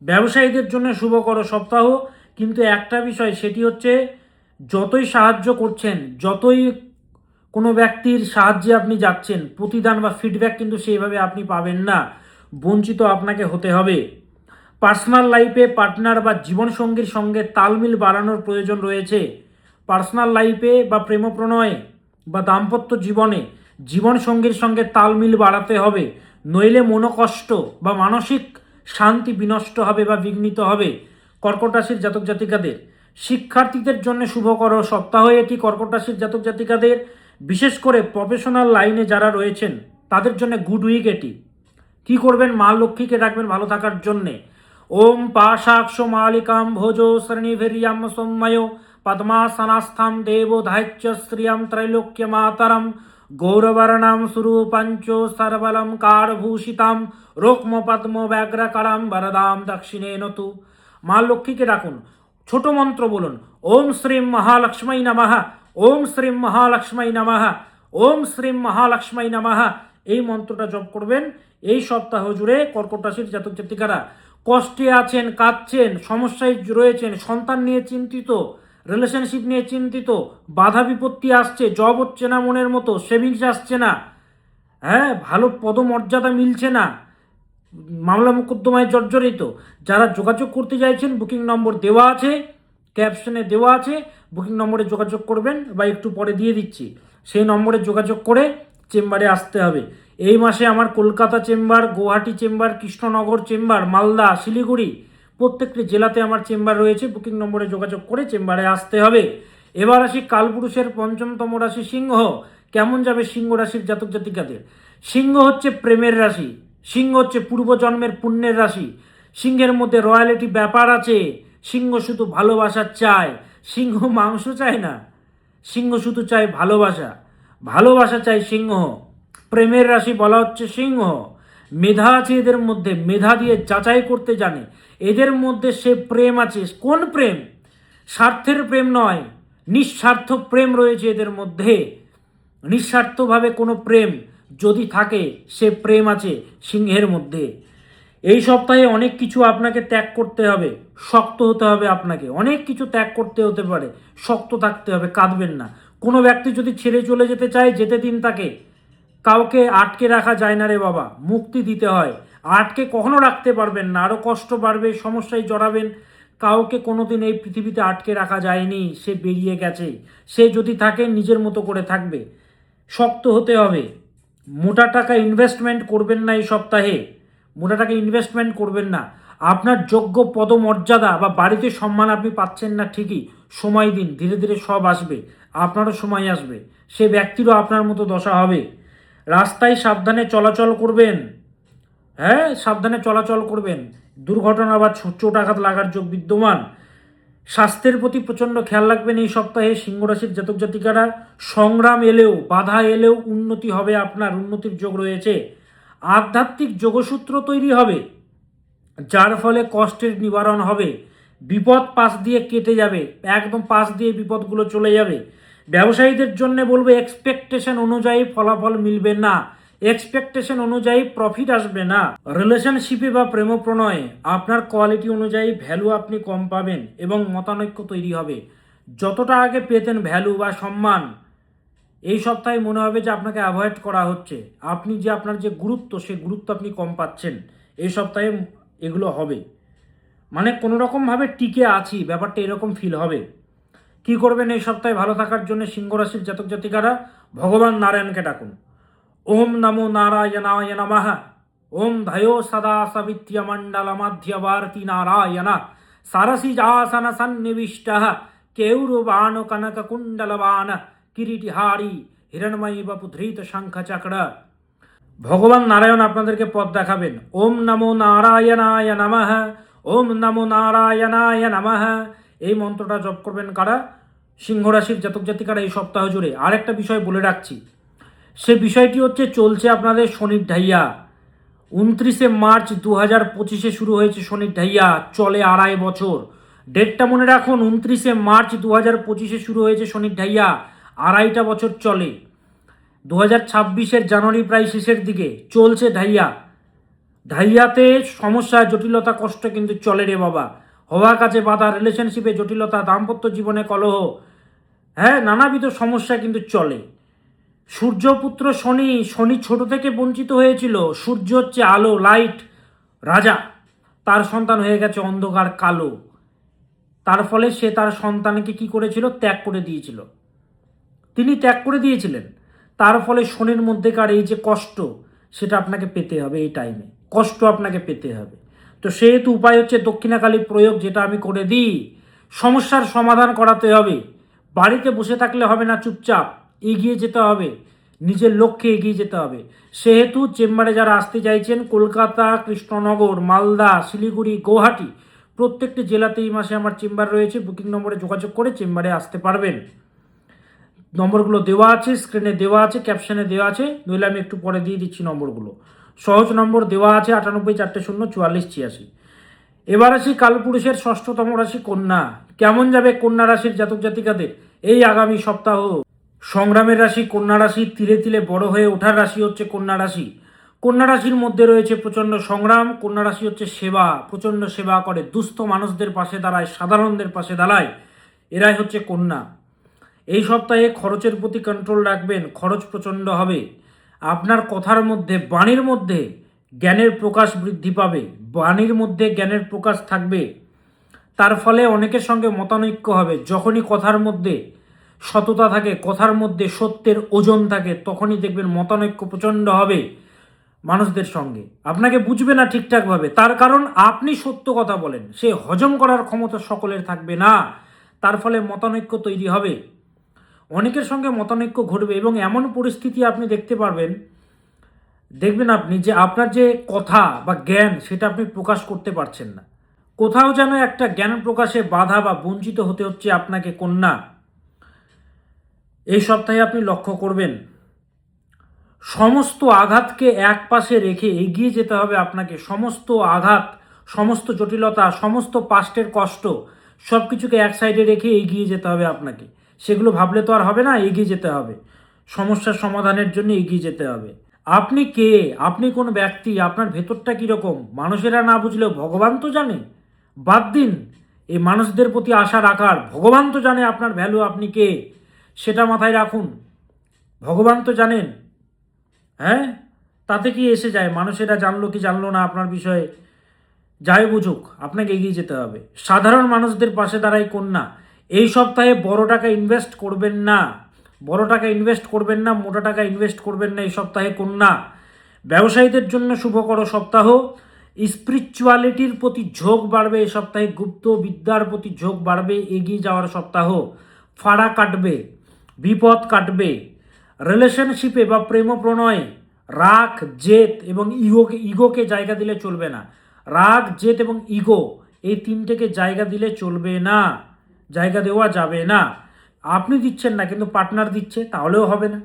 ব্যবসায়ীদের জন্য শুভকর সপ্তাহ, কিন্তু একটা বিষয়, সেটি হচ্ছে যতই সাহায্য করছেন, যতই কোনো ব্যক্তির সাহায্যে আপনি যাচ্ছেন, প্রতিদান বা ফিডব্যাক কিন্তু সেইভাবে আপনি পাবেন না। বঞ্চিত আপনাকে হতে হবে। পার্সোনাল লাইফে পার্টনার বা জীবনসঙ্গীর সঙ্গে তালমিল বাড়ানোর প্রয়োজন রয়েছে। পার্সোনাল লাইফে বা প্রেম প্রণয়ে বা দাম্পত্য জীবনে জীবনসঙ্গীর সঙ্গে তালমিল বাড়াতে হবে, নইলে মনোকষ্ট বা মানসিক শান্তি বিনষ্ট হবে বা বিঘ্নিত হবে। কর্কট রাশির জাতক জাতিকাদের। শিক্ষার্থীদের জন্য শুভকর সপ্তাহ এটি কর্কট রাশির জাতক জাতিকাদের। বিশেষ করে প্রফেশনাল লাইনে যারা রয়েছেন তাদের জন্য গুড উইক এটি। কি করবেন? মা লক্ষ্মীকে ডাকবেন ভালো থাকার জন্যে। ওম পাশাক্ষ মালিকাম ভোজো শ্রেণীভীর্যাম সৌম্যয় পদ্মাসনাস্থাম দেব ধাচ্য শ্রিয়ম ত্রৈলোক্য মাতরম গৌরবর্ণাম সুরূপাঞ্চ সর্বলম কারভূষিতাম রোক্ম পদ্ম ব্যাঘ্রকরম বরদাম দক্ষিণে নতু। মা লক্ষ্মীকে ডাকুন, ছোট মন্ত্র বলুন, ওম শ্রীম মহালক্ষ্মী নমঃ, ওম শ্রীম মহালক্ষ্মী নমঃ, ওম শ্রীম মহালক্ষ্মী নমঃ। এই মন্ত্রটা জপ করবেন এই সপ্তাহ জুড়ে। কর্কট রাশির জাতক জাতিকারা কষ্টে আছেন, কাঁদছেন, সমস্যায় রয়েছেন, সন্তান নিয়ে চিন্তিত, রিলেশনশিপ নিয়ে চিন্তিত, বাধা বিপত্তি আসছে, জব হচ্ছে না মনের মতো, সেভিংস আসছে না, হ্যাঁ, ভালো পদমর্যাদা মিলছে না, মামলা মোকদ্দমায় জর্জরিত। যারা যোগাযোগ করতে চাইছেন, বুকিং নম্বর দেওয়া আছে, ক্যাপশনে দেওয়া আছে, বুকিং নম্বরে যোগাযোগ করবেন, বা একটু পরে দিয়ে দিচ্ছি, সেই নম্বরে যোগাযোগ করে চেম্বারে আসতে হবে। এই মাসে আমার Kolkata chamber, Guwahati chamber, Krishnanagar chamber, Malda, Siliguri প্রত্যেকটি জেলাতে আমার চেম্বার রয়েছে। বুকিং নম্বরে যোগাযোগ করে চেম্বারে আসতে হবে। এবার আসি কালপুরুষের পঞ্চমতম রাশি সিংহ। কেমন যাবে সিংহ রাশির জাতক জাতিকাদের? সিংহ হচ্ছে প্রেমের রাশি, সিংহ হচ্ছে পূর্বজন্মের পুণ্যের রাশি। সিংহের মধ্যে রয়্যালিটি ব্যাপার আছে। সিংহ শুধু ভালোবাসা চায়, সিংহ মাংস চায় না। সিংহ শুধু চায় ভালোবাসা, ভালোবাসা চায় সিংহ। প্রেমের রাশি বলা হচ্ছে সিংহ। মেধা আছে এদের মধ্যে, মেধা দিয়ে যাচাই করতে জানে। এদের মধ্যে সে প্রেম আছে। কোন প্রেম? স্বার্থের প্রেম নয়, নিঃস্বার্থ প্রেম রয়েছে এদের মধ্যে। নিঃস্বার্থভাবে কোনো প্রেম যদি থাকে, সে প্রেম আছে সিংহের মধ্যে। এই সপ্তাহে অনেক কিছু আপনাকে ত্যাগ করতে হবে, শক্ত হতে হবে। আপনাকে অনেক কিছু ত্যাগ করতে হতে পারে, শক্ত থাকতে হবে, কাঁদবেন না। কোনো ব্যক্তি যদি ছেড়ে চলে যেতে চায়, যেতে দিন তাকে। কাউকে আটকে রাখা যায় না রে বাবা, মুক্তি দিতে হয়। আটকে কখনো রাখতে পারবেন না, আরও কষ্ট বাড়বে, সমস্যায় জড়াবেন। কাউকে কোনোদিন এই পৃথিবীতে আটকে রাখা যায়নি, সে বেরিয়ে গেছে। সে যদি থাকে নিজের মতো করে থাকবে। শক্ত হতে হবে। মোটা টাকা ইনভেস্টমেন্ট করবেন না এই সপ্তাহে, মোটা টাকা ইনভেস্টমেন্ট করবেন না। আপনার যোগ্য পদমর্যাদা বা বাড়িতে সম্মান আপনি পাচ্ছেন না ঠিকই, সময় দিন, ধীরে ধীরে সব আসবে। আপনারও সময় আসবে, সে ব্যক্তিরও আপনার মতো দশা হবে। রাস্তায় সাবধানে চলাচল করবেন। হ্যাঁ, সাবধানে চলাচল করবেন। দুর্ঘটনা বা চোটাঘাত লাগার যোগ বিদ্যমান। স্বাস্থ্যের প্রতি প্রচণ্ড খেয়াল রাখবেন এই সপ্তাহে সিংহ রাশির জাতক জাতিকারা। সংগ্রাম এলেও, বাধা এলেও উন্নতি হবে, আপনার উন্নতির যোগ রয়েছে। আধ্যাত্মিক যোগসূত্র তৈরি হবে, যার ফলে কষ্টের নিবারণ হবে। বিপদ পাশ দিয়ে কেটে যাবে, একদম পাশ দিয়ে বিপদগুলো চলে যাবে। ব্যবসায়ীদের জন্য বলবো, এক্সপেকটেশন অনুযায়ী ফলাফল মিলবে না, এক্সপেকটেশন অনুযায়ী প্রফিট আসবে না। রিলেশনশিপে বা প্রেম প্রণয়ে আপনার কোয়ালিটি অনুযায়ী ভ্যালু আপনি কম পাবেন এবং মতানৈক্য তৈরি হবে। যতটা আগে পেতেন ভ্যালু বা সম্মান, এই সপ্তাহে মনে হবে যে আপনাকে অ্যাভয়েড করা হচ্ছে। আপনি যে আপনার যে গুরুত্ব, সেই গুরুত্ব আপনি কম পাচ্ছেন। এই সপ্তাহে এগুলো হবে, মানে কোনো রকমভাবে টিকে আছি, ব্যাপারটা এরকম ফিল হবে। কি করবেন এই সপ্তাহে ভালো থাকার জন্য সিংহ রাশির জাতক জাতিকারা? ভগবান নারায়ণকে ডাকুন। ওম নমো নারায়ণায় নমঃ। ওম ধায়ো সদা সবিত্র্য মণ্ডল মধ্যবর্তী নারায়ণ সারসিজাসন সন্নিবিষ্ট কেউরবাণ কনক কুণ্ডলবান কিরিটিহারি হিরণময়ী বপুধৃত শঙ্খ চক্র। ভগবান নারায়ণ আপনাদেরকে পথ দেখাবেন। ওম নমো নারায়ণায় নমঃ, ওম নমো নারায়ণায় নমঃ। এই মন্ত্রটা জপ করবেন কারা? সিংহ রাশির জাতক জাতিকারা এই সপ্তাহ জুড়ে। আরেকটা বিষয় বলে রাখছি, সে বিষয়টি হচ্ছে চলছে আপনাদের শনির ঢাইয়া। 29শে মার্চ 2025 শুরু হয়েছে শনির ঢাইয়া, চলে 2.5 বছর। ডেটটা মনে রাখুন, 29শে মার্চ 2025 শুরু হয়েছে শনির ঢাইয়া, 2.5টা বছর চলে। 2026-এর জানুয়ারি প্রায় শেষের দিকে চলছে ঢাইয়া। ঢাইয়াতে সমস্যা, জটিলতা, কষ্ট কিন্তু চলে রে বাবা। হওয়া কাছে বাধা, রিলেশনশিপে জটিলতা, দাম্পত্য জীবনে কলহ, হ্যাঁ, নানাবিধ সমস্যা কিন্তু চলে। সূর্যপুত্র শনি, শনি ছোট থেকে বঞ্চিত হয়েছিল। সূর্য হচ্ছে আলো, লাইট, রাজা। তার সন্তান হয়ে গেছে অন্ধকার, কালো। তার ফলে সে তার সন্তানকে কি করেছিল? ত্যাগ করে দিয়েছিল। তিনি ত্যাগ করে দিয়েছিলেন। তার ফলে শনির মধ্যেকার এই যে কষ্ট, সেটা আপনাকে পেতে হবে। এই টাইমে কষ্ট আপনাকে পেতে হবে। তো সেহেতু উপায় হচ্ছে দক্ষিণাকালী প্রয়োগ, যেটা আমি করে দিই। সমস্যার সমাধান করাতে হবে। বাড়িতে বসে থাকলে হবে না, চুপচাপ এগিয়ে যেতে হবে, নিজের লক্ষ্যে এগিয়ে যেতে হবে। সেহেতু চেম্বারে যারা আসতে চাইছেন, কলকাতা, কৃষ্ণনগর, মালদা, শিলিগুড়ি, গুয়াহাটি প্রত্যেকটি জেলাতে এই মাসে আমার চেম্বার রয়েছে। বুকিং নম্বরে যোগাযোগ করে চেম্বারে আসতে পারবেন। নম্বরগুলো দেওয়া আছে, স্ক্রিনে দেওয়া আছে, ক্যাপশনে দেওয়া আছে, নইলে আমি একটু পরে দিয়ে দিচ্ছি নম্বরগুলো। সহজ নম্বর দেওয়া আছে 98 400 44 86। এবার আসি কালপুরুষের ষষ্ঠতম রাশি কন্যা। কেমন যাবে কন্যা রাশির জাতক জাতিকাদের এই আগামী সপ্তাহ? সংগ্রামের রাশি কন্যা রাশি, তিলে তিলে বড় হয়ে ওঠার রাশি হচ্ছে কন্যা রাশি। কন্যা রাশির মধ্যে রয়েছে প্রচণ্ড সংগ্রাম। কন্যা রাশি হচ্ছে সেবা, প্রচণ্ড সেবা করে, দুস্থ মানুষদের পাশে দাঁড়ায়, সাধারণদের পাশে দাঁড়ায়, এরাই হচ্ছে কন্যা। এই সপ্তাহে খরচের প্রতি কন্ট্রোল রাখবেন, খরচ প্রচণ্ড হবে। আপনার কথার মধ্যে, বাণীর মধ্যে জ্ঞানের প্রকাশ বৃদ্ধি পাবে, বাণীর মধ্যে জ্ঞানের প্রকাশ থাকবে। তার ফলে অনেকের সঙ্গে মতানৈক্য হবে। যখনই কথার মধ্যে সততা থাকে, কথার মধ্যে সত্যের ওজন থাকে, তখনই দেখবেন মতানৈক্য প্রচণ্ড হবে। মানুষদের সঙ্গে, আপনাকে বুঝবে না ঠিকঠাকভাবে। তার কারণ আপনি সত্য কথা বলেন, সে হজম করার ক্ষমতা সকলের থাকবে না, তার ফলে মতানৈক্য তৈরি হবে, অনেকের সঙ্গে মতানৈক্য ঘটবে এবং এমন পরিস্থিতি আপনি দেখবেন আপনি যে আপনার যে কথা বা জ্ঞান সেটা আপনি প্রকাশ করতে পারছেন না, কোথাও যেন একটা জ্ঞান প্রকাশে বাধা বা বঞ্চিত হতে হচ্ছে আপনাকে কন্যা। এই সপ্তাহে আপনি লক্ষ্য করবেন সমস্ত আঘাতকে এক পাশে রেখে এগিয়ে যেতে হবে আপনাকে। সমস্ত আঘাত, সমস্ত জটিলতা, সমস্ত পাস্টের কষ্ট সব কিছুকে এক সাইডে রেখে এগিয়ে যেতে হবে আপনাকে। সেগুলো ভাবলে তো আর হবে না, এগিয়ে যেতে হবে, সমস্যার সমাধানের জন্য এগিয়ে যেতে হবে। আপনি কে, আপনি কোন ব্যক্তি, আপনার ভেতরটা কীরকম মানুষেরা না বুঝলেও ভগবান তো জানে। বাদ দিন এই মানুষদের প্রতি আশা রাখার, ভগবান তো জানে আপনার ভ্যালু, আপনি কে সেটা মাথায় রাখুন। ভগবান তো জানেন। হ্যাঁ, তাতে কি এসে যায় মানুষেরা জানলো কি জানলো না আপনার বিষয়ে, যাই বুঝুক, আপনাকে এগিয়ে যেতে হবে। সাধারণ মানুষদের পাশে দাঁড়াই কন্যা। এই সপ্তাহে বড় টাকা ইনভেস্ট করবেন না, বড় টাকা ইনভেস্ট করবেন না, মোটা টাকা ইনভেস্ট করবেন না এই সপ্তাহে কন্যা। ব্যবসায়ীদের জন্য শুভকর সপ্তাহ। স্পিরিচুয়ালিটির প্রতি ঝোঁক বাড়বে এই সপ্তাহে, গুপ্ত বিদ্যার প্রতি ঝোঁক বাড়বে, এগিয়ে যাওয়ার সপ্তাহ। ফাড়া কাটবে, বিপদ কাটবে। রিলেশনশিপে বা প্রেম প্রণয়ে রাগ, জেদ এবং ইগোকে জায়গা দিলে চলবে না। রাগ, জেদ এবং ইগো এই তিনটেকে জায়গা দিলে চলবে না, জায়গা দেওয়া যাবে না। আপনি দিচ্ছেন না কিন্তু পার্টনার দিচ্ছে, তাহলেও হবে না।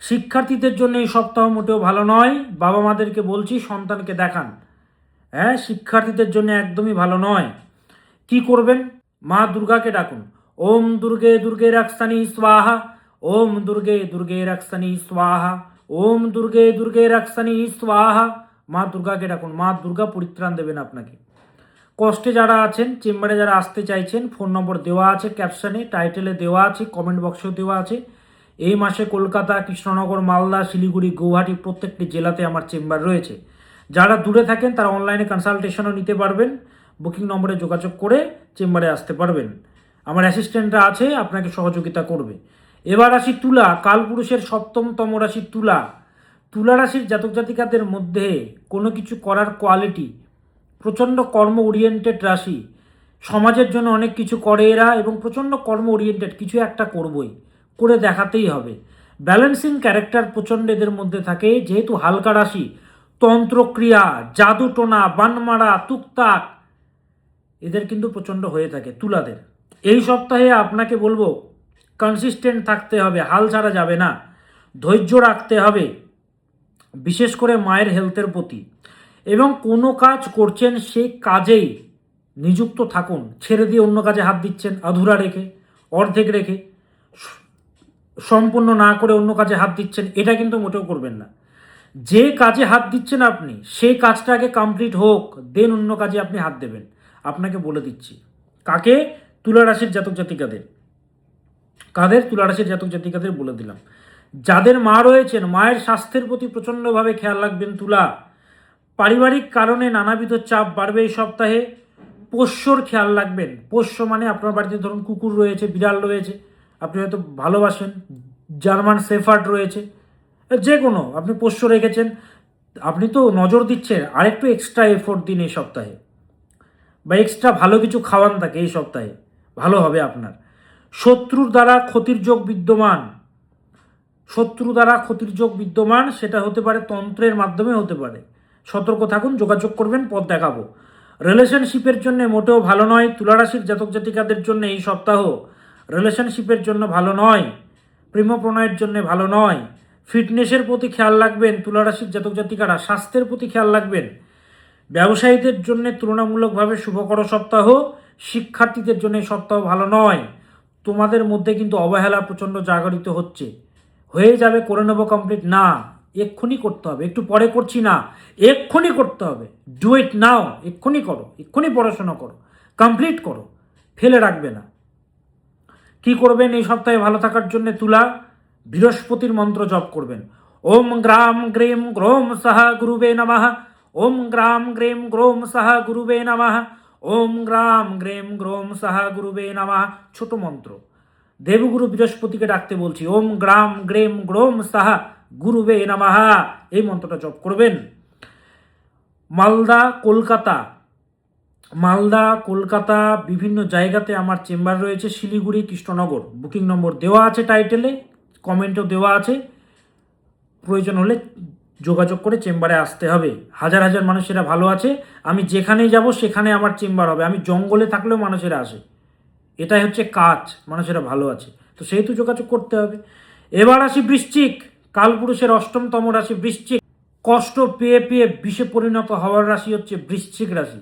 শিক্ষার্থীদের জন্য এই সপ্তাহ মোটেও ভালো নয়। বাবা মাদেরকে বলছি সন্তানকে দেখান। হ্যাঁ, শিক্ষার্থীদের জন্য একদমই ভালো নয়। কি করবেন? মা দুর্গাকে ডাকুন। ওম দুর্গে দুর্গে রাক্ষসানি স্বাহা, ওম দুর্গে দুর্গে রাক্ষসানি স্বাহা, ওম দুর্গে দুর্গে রাক্ষসানি স্বাহা। মা দুর্গাকে ডাকুন, মা দুর্গা পরিত্রাণ দেবেন আপনাকে। কষ্টে যারা আছেন, চেম্বারে যারা আসতে চাইছেন, ফোন নম্বর দেওয়া আছে ক্যাপশনে, টাইটেলে দেওয়া আছে, কমেন্ট বক্সেও দেওয়া আছে। এই মাসে কলকাতা, কৃষ্ণনগর, মালদা, শিলিগুড়ি, গৌহাটি প্রত্যেকটি জেলাতে আমার চেম্বার রয়েছে। যারা দূরে থাকেন তারা অনলাইনে কনসালটেশনও নিতে পারবেন, বুকিং নম্বরে যোগাযোগ করে চেম্বারে আসতে পারবেন। আমার অ্যাসিস্ট্যান্টরা আছে, আপনাকে সহযোগিতা করবে। এবার আসি তুলা, কালপুরুষের সপ্তমতম রাশি তুলা। তুলা রাশির জাতক জাতিকাদের মধ্যে কোনো কিছু করার কোয়ালিটি, প্রচণ্ড কর্ম ওরিয়েন্টেড রাশি। সমাজের জন্য অনেক কিছু করে এরা এবং প্রচণ্ড কর্ম ওরিয়েন্টেড, কিছু একটা করবই, করে দেখাতেই হবে। ব্যালেন্সিং ক্যারেক্টার প্রচণ্ড এদের মধ্যে থাকে। যেহেতু হালকা রাশি, তন্ত্রক্রিয়া, জাদুটোনা, বানমারা, তুকতাক এদের কিন্তু প্রচণ্ড হয়ে থাকে তুলাদের। এই সপ্তাহে আপনাকে বলবো কনসিস্টেন্ট থাকতে হবে, হাল ছাড়া যাবে না, ধৈর্য রাখতে হবে, বিশেষ করে মায়ের হেলথের প্রতি। এবং কোনো কাজ করছেন সেই কাজেই নিযুক্ত থাকুন। ছেড়ে দিয়ে অন্য কাজে হাত দিচ্ছেন আধুরা রেখে, অর্ধেক রেখে, সম্পূর্ণ না করে অন্য কাজে হাত দিচ্ছেন, এটা কিন্তু মোটেও করবেন না। যে কাজে হাত দিচ্ছেন আপনি সেই কাজটা আগে কমপ্লিট হোক, দেন অন্য কাজে আপনি হাত দেবেন। আপনাকে বলে দিচ্ছি কাকে, তুলা রাশির জাতক জাতিকাদের। কাদের? তুলা রাশির জাতক জাতিকাদের বলে দিলাম। যাদের মা রয়েছেন, মায়ের স্বাস্থ্যের প্রতি প্রচণ্ডভাবে খেয়াল রাখবেন তুলা। পারিবারিক কারণে নানাবিধ চাপ বাড়বে এই সপ্তাহে। পোষ্যর খেয়াল রাখবেন। পোষ্য মানে আপনার বাড়িতে ধরুন কুকুর রয়েছে, বিড়াল রয়েছে, আপনি হয়তো ভালোবাসেন, জার্মান শেফার্ড রয়েছে, যে কোনো আপনি পোষ্য রেখেছেন, আপনি তো নজর দিচ্ছেন, আরেকটু এক্সট্রা এফোর্ট দিন এই সপ্তাহে, বা এক্সট্রা ভালো কিছু খাওয়ান তাকে এই সপ্তাহে, ভালো হবে আপনার। শত্রুর দ্বারা ক্ষতির যোগ বিদ্যমান, শত্রু দ্বারা ক্ষতির যোগ বিদ্যমান, সেটা হতে পারে তন্ত্রের মাধ্যমে হতে পারে। সতর্ক থাকুন, যোগাযোগ করবেন, পথ দেখাবো। রিলেশনশিপের জন্য মোটেও ভালো নয় তুলারাশির জাতক জাতিকাদের জন্য এই সপ্তাহ। রিলেশনশিপের জন্য ভালো নয়, প্রেম প্রণয়ের জন্য ভালো নয়। ফিটনেসের প্রতি খেয়াল রাখবেন তুলারাশির জাতক জাতিকারা, স্বাস্থ্যের প্রতি খেয়াল রাখবেন। ব্যবসায়ীদের জন্য তুলনামূলকভাবে শুভকর সপ্তাহ। শিক্ষার্থীদের জন্য এই সপ্তাহ ভালো নয়। তোমাদের মধ্যে কিন্তু অবহেলা প্রচণ্ড জাগরিত হচ্ছে, হয়ে যাবে, করে নেবো কমপ্লিট, না এক্ষুনি করতে হবে, একটু পরে করছি না, এক্ষুনি করতে হবে। ডু ইট নাও, এক্ষুনি করো, এক্ষুনি পড়াশোনা করো, কমপ্লিট করো, ফেলে রাখবে না। কি করবেন এই সপ্তাহে ভালো থাকার জন্য তুলা? বৃহস্পতির মন্ত্র জপ করবেন। ওম গ্রাম গ্রেম গ্রোম সাহা গুরুবে নমঃ, ওম গ্রাম গ্রেম গ্রোম সাহা গুরুবে নমঃ, ওম গ্রাম গ্রেম গ্রোম সাহা গুরুবে নমঃ। ছোট মন্ত্র, দেবগুরু বৃহস্পতিকে ডাকতে বলছি। ওম গ্রাম গ্রেম গ্রোম সাহা গুরুবে নমঃ এই মন্ত্রটা জপ করবেন। মালদা কলকাতা বিভিন্ন জায়গাতে আমার চেম্বার রয়েছে, শিলিগুড়ি, কৃষ্ণনগর। বুকিং নম্বর দেওয়া আছে টাইটেলে, কমেন্টও দেওয়া আছে। প্রয়োজন হলে যোগাযোগ করে চেম্বারে আসতে হবে। হাজার হাজার মানুষেরা ভালো আছে, আমি যেখানেই যাব সেখানে আমার চেম্বার হবে। আমি জঙ্গলে থাকলেও মানুষেরা আসে, এটাই হচ্ছে কাজ, মানুষেরা ভালো আছে, তো সেহেতু যোগাযোগ করতে হবে। এবার আসি বৃশ্চিক, কালপুরুষের অষ্টমতম রাশি বৃশ্চিক। কষ্ট পেয়ে পেয়ে বিষে পরিণত হওয়ার রাশি হচ্ছে বৃশ্চিক রাশি।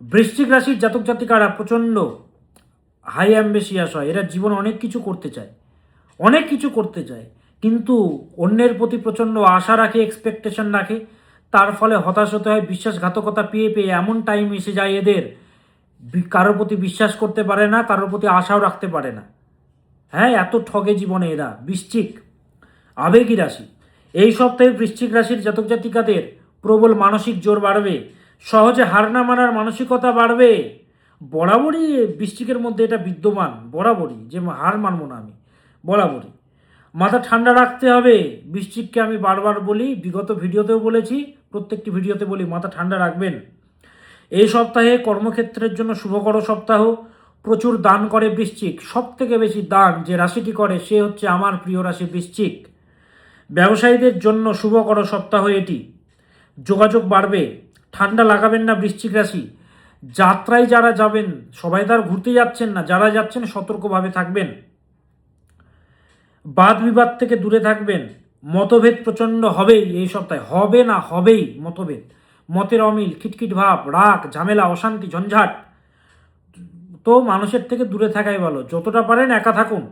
বৃশ্চিক রাশির জাতক জাতিকারা প্রচণ্ড হাই অ্যাম্বিশিয়াস হয়। এরা জীবনে অনেক কিছু করতে চায়, কিন্তু অন্যের প্রতি প্রচণ্ড আশা রাখে, এক্সপেকটেশন রাখে। তার ফলে হতাশ হতে হয়। বিশ্বাসঘাতকতা পেয়ে পেয়ে এমন টাইম এসে যায় এদের, কারোর প্রতি বিশ্বাস করতে পারে না, কারোর প্রতি আশাও রাখতে পারে না। হ্যাঁ, এত ঠগে জীবনে এরা। বৃশ্চিক আবেগী রাশি। এই সপ্তাহে বৃশ্চিক রাশির জাতক জাতিকাদের প্রবল মানসিক জোর বাড়বে, সহজে হার না মানার মানসিকতা বাড়বে। বরাবরই বৃশ্চিকের মধ্যে এটা বিদ্যমান, বরাবরই, যে হার মানব না আমি, বরাবরই। মাথা ঠান্ডা রাখতে হবে বৃশ্চিককে। আমি বারবার বলি, বিগত ভিডিওতেও বলেছি, প্রত্যেকটি ভিডিওতে বলি, মাথা ঠান্ডা রাখবেন। এই সপ্তাহে কর্মক্ষেত্রের জন্য শুভকর সপ্তাহ। প্রচুর দান করে বৃশ্চিক। সব থেকে বেশি দান যে রাশিটি করে সে হচ্ছে আমার প্রিয় রাশি বৃশ্চিক। ব্যবসায়ীদের জন্য শুভকর সপ্তাহ এটি। যোগাযোগ বাড়বে। ঠান্ডা লাগাবেন না বৃশ্চিক রাশি। যাত্রায় যারা যাবেন, সবাই তার ঘুরতে যাচ্ছেন না, যারা যাচ্ছেন সতর্কভাবে থাকবেন। বাদ বিবাদ থেকে দূরে থাকবেন। মতভেদ প্রচণ্ড হবেই এই সপ্তাহে, হবে না হবেই মতভেদ, মতের অমিল, খিটখিট ভাব, রাগ, ঝামেলা, অশান্তি, ঝঞ্ঝাট। তো মানুষের থেকে দূরে থাকাই ভালো, যতটা পারেন একা থাকুন।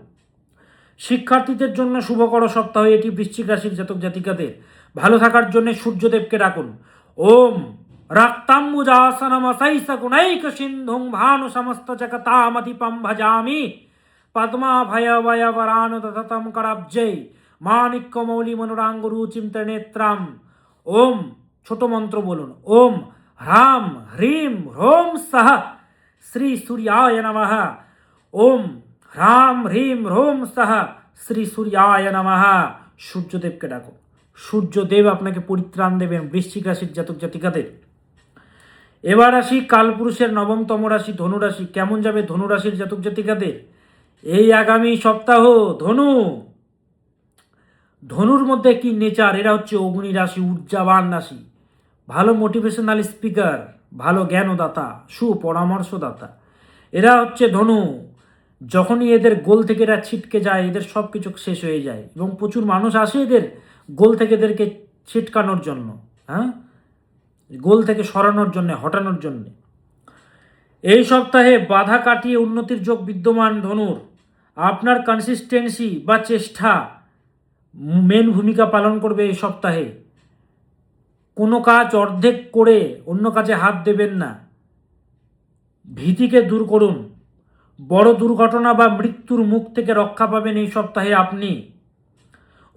শিক্ষার্থীদের জন্য শুভকর সপ্তাহ এটি বৃশ্চিক রাশির জাতক জাতিকাদের। ভালো থাকার জন্য সূর্যদেবকে ডাকুন। ওম রাক্তাম্বুজাসনমসৈসকুনৈক সিন্ধুং ভানু সমস্ত জগতামধিপম ভজামি পদ্মাভয়ভয়বরানুদতম করাব্জৈ মাণিক্যমৌলি মনোরাঙ্গুরুচিম ত্রিনেত্রাম। ওম, ছোট মন্ত্র বলুন, ওম হ্রাম হ্রিম হ্রোম সহ শ্রী সূর্যায় নমঃ। ওম হ্রাম হ্রিম হ্রোম সহ শ্রী সূর্যায় নমঃ। সূর্যদেবকে ডাকুন, সূর্যদেব আপনাকে পরিত্রাণ দেবেন বৃশ্চিক রাশির জাতক জাতিকাদের। এবার আসি কালপুরুষের নবমতম রাশি ধনুরাশি। কেমন যাবে ধনুরাশির জাতক জাতিকাদের এই আগামী সপ্তাহ? ধনুর মধ্যে কি নেচার, এরা হচ্ছে অগ্নি রাশি, ঊর্জাবান রাশি, ভালো মোটিভেশনাল স্পিকার, ভালো জ্ঞানদাতা, সুপরামর্শদাতা। এরা হচ্ছে ধনু। যখনই এদের গোল থেকে এরা ছিটকে যায়, এদের সব কিছু শেষ হয়ে যায়, এবং প্রচুর মানুষ আসে এদের গোল থেকে এদেরকে ছিটকানোর জন্য, হ্যাঁ, গোল থেকে সরানোর জন্য, হটানোর জন্য। এই সপ্তাহে বাধা কাটিয়ে উন্নতির যোগ বিদ্যমান ধনুর। আপনার কনসিস্টেন্সি বা চেষ্টা মেন ভূমিকা পালন করবে এই সপ্তাহে। কোনো কাজ অর্ধেক করে অন্য কাজে হাত দেবেন না। ভীতিকে দূর করুন। বড় দুর্ঘটনা বা মৃত্যুর মুখ থেকে রক্ষা পাবেন এই সপ্তাহে আপনি।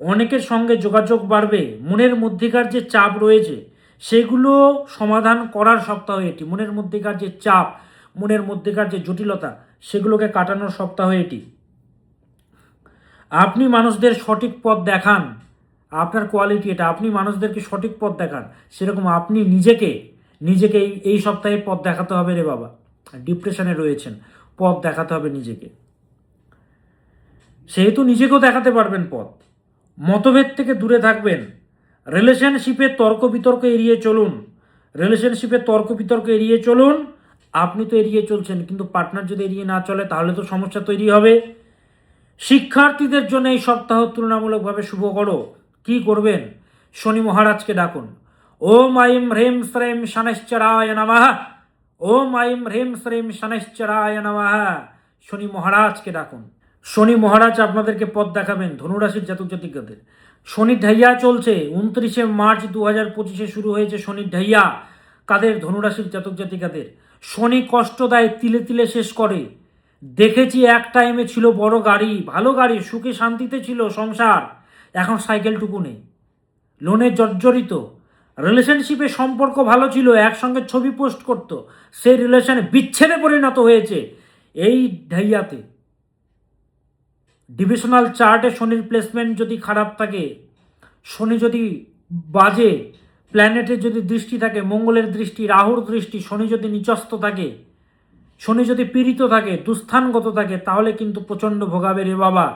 অনেকের সঙ্গে যোগাযোগ বাড়বে। মনের মধ্যেকার যে চাপ রয়েছে সেগুলো সমাধান করার সপ্তাহ এটি। মনের মধ্যেকার যে চাপ, মনের মধ্যেকার যে জটিলতা, সেগুলোকে কাটানোর সপ্তাহ এটি। আপনি মানুষদের সঠিক পথ দেখান, আপনার কোয়ালিটি এটা। আপনি মানুষদেরকে সঠিক পথ দেখান, সেরকম আপনি নিজেকে এই সপ্তাহে পথ দেখাতে হবে রে বাবা। ডিপ্রেশনে রয়েছেন, পথ দেখাতে হবে নিজেকে, সেহেতু নিজেকেও দেখাতে পারবেন পথ। মতভেদ থেকে দূরে থাকবেন। রিলেশনশিপে তর্ক বিতর্ক এড়িয়ে চলুন। আপনি তো এড়িয়ে চলছেন, কিন্তু পার্টনার যদি এড়িয়ে না চলে তাহলে তো সমস্যা তৈরি হবে। শিক্ষার্থীদের জন্য এই সপ্তাহ তুলনামূলকভাবে শুভকর। কি করবেন? শনি মহারাজকে ডাকুন। ওম আইম হ্রেম শ্রেম শনৈশ্চরায় নমঃ। ওম আইম হ্রেম শ্রেম শনৈশ্চরায় নমঃ। শনি মহারাজকে ডাকুন। শনি মহারাজ আপনাদেরকে পথ দেখাবেন ধনুরাশির জাতক জাতিকাদের। শনির ঢাইয়া চলছে, 29শে মার্চ 2025 শুরু হয়েছে শনির ঢাইয়া। কাদের? ধনুরাশির জাতক জাতিকাদের। শনি কষ্ট দেয়, তিলে তিলে শেষ করে। দেখেছি এক টাইমে ছিল বড় গাড়ি, ভালো গাড়ি, সুখে শান্তিতে ছিল সংসার, এখন সাইকেলটুকু নেই, লোনে জর্জরিত। রিলেশনশিপে সম্পর্ক ভালো ছিল, একসঙ্গে ছবি পোস্ট করতো, সেই রিলেশনে বিচ্ছেদে পরিণত হয়েছে এই ঢাইয়াতে। ডিভিশনাল চার্টে শনির প্লেসমেন্ট যদি খারাপ থাকে, শনি যদি বাজে, প্ল্যানেটের যদি দৃষ্টি থাকে, মঙ্গলের দৃষ্টি, রাহুর দৃষ্টি, শনি যদি নিচস্থ থাকে, শনি যদি পীড়িত থাকে, দুস্থানগত থাকে, তাহলে কিন্তু প্রচণ্ড ভোগাবে রে বাবা।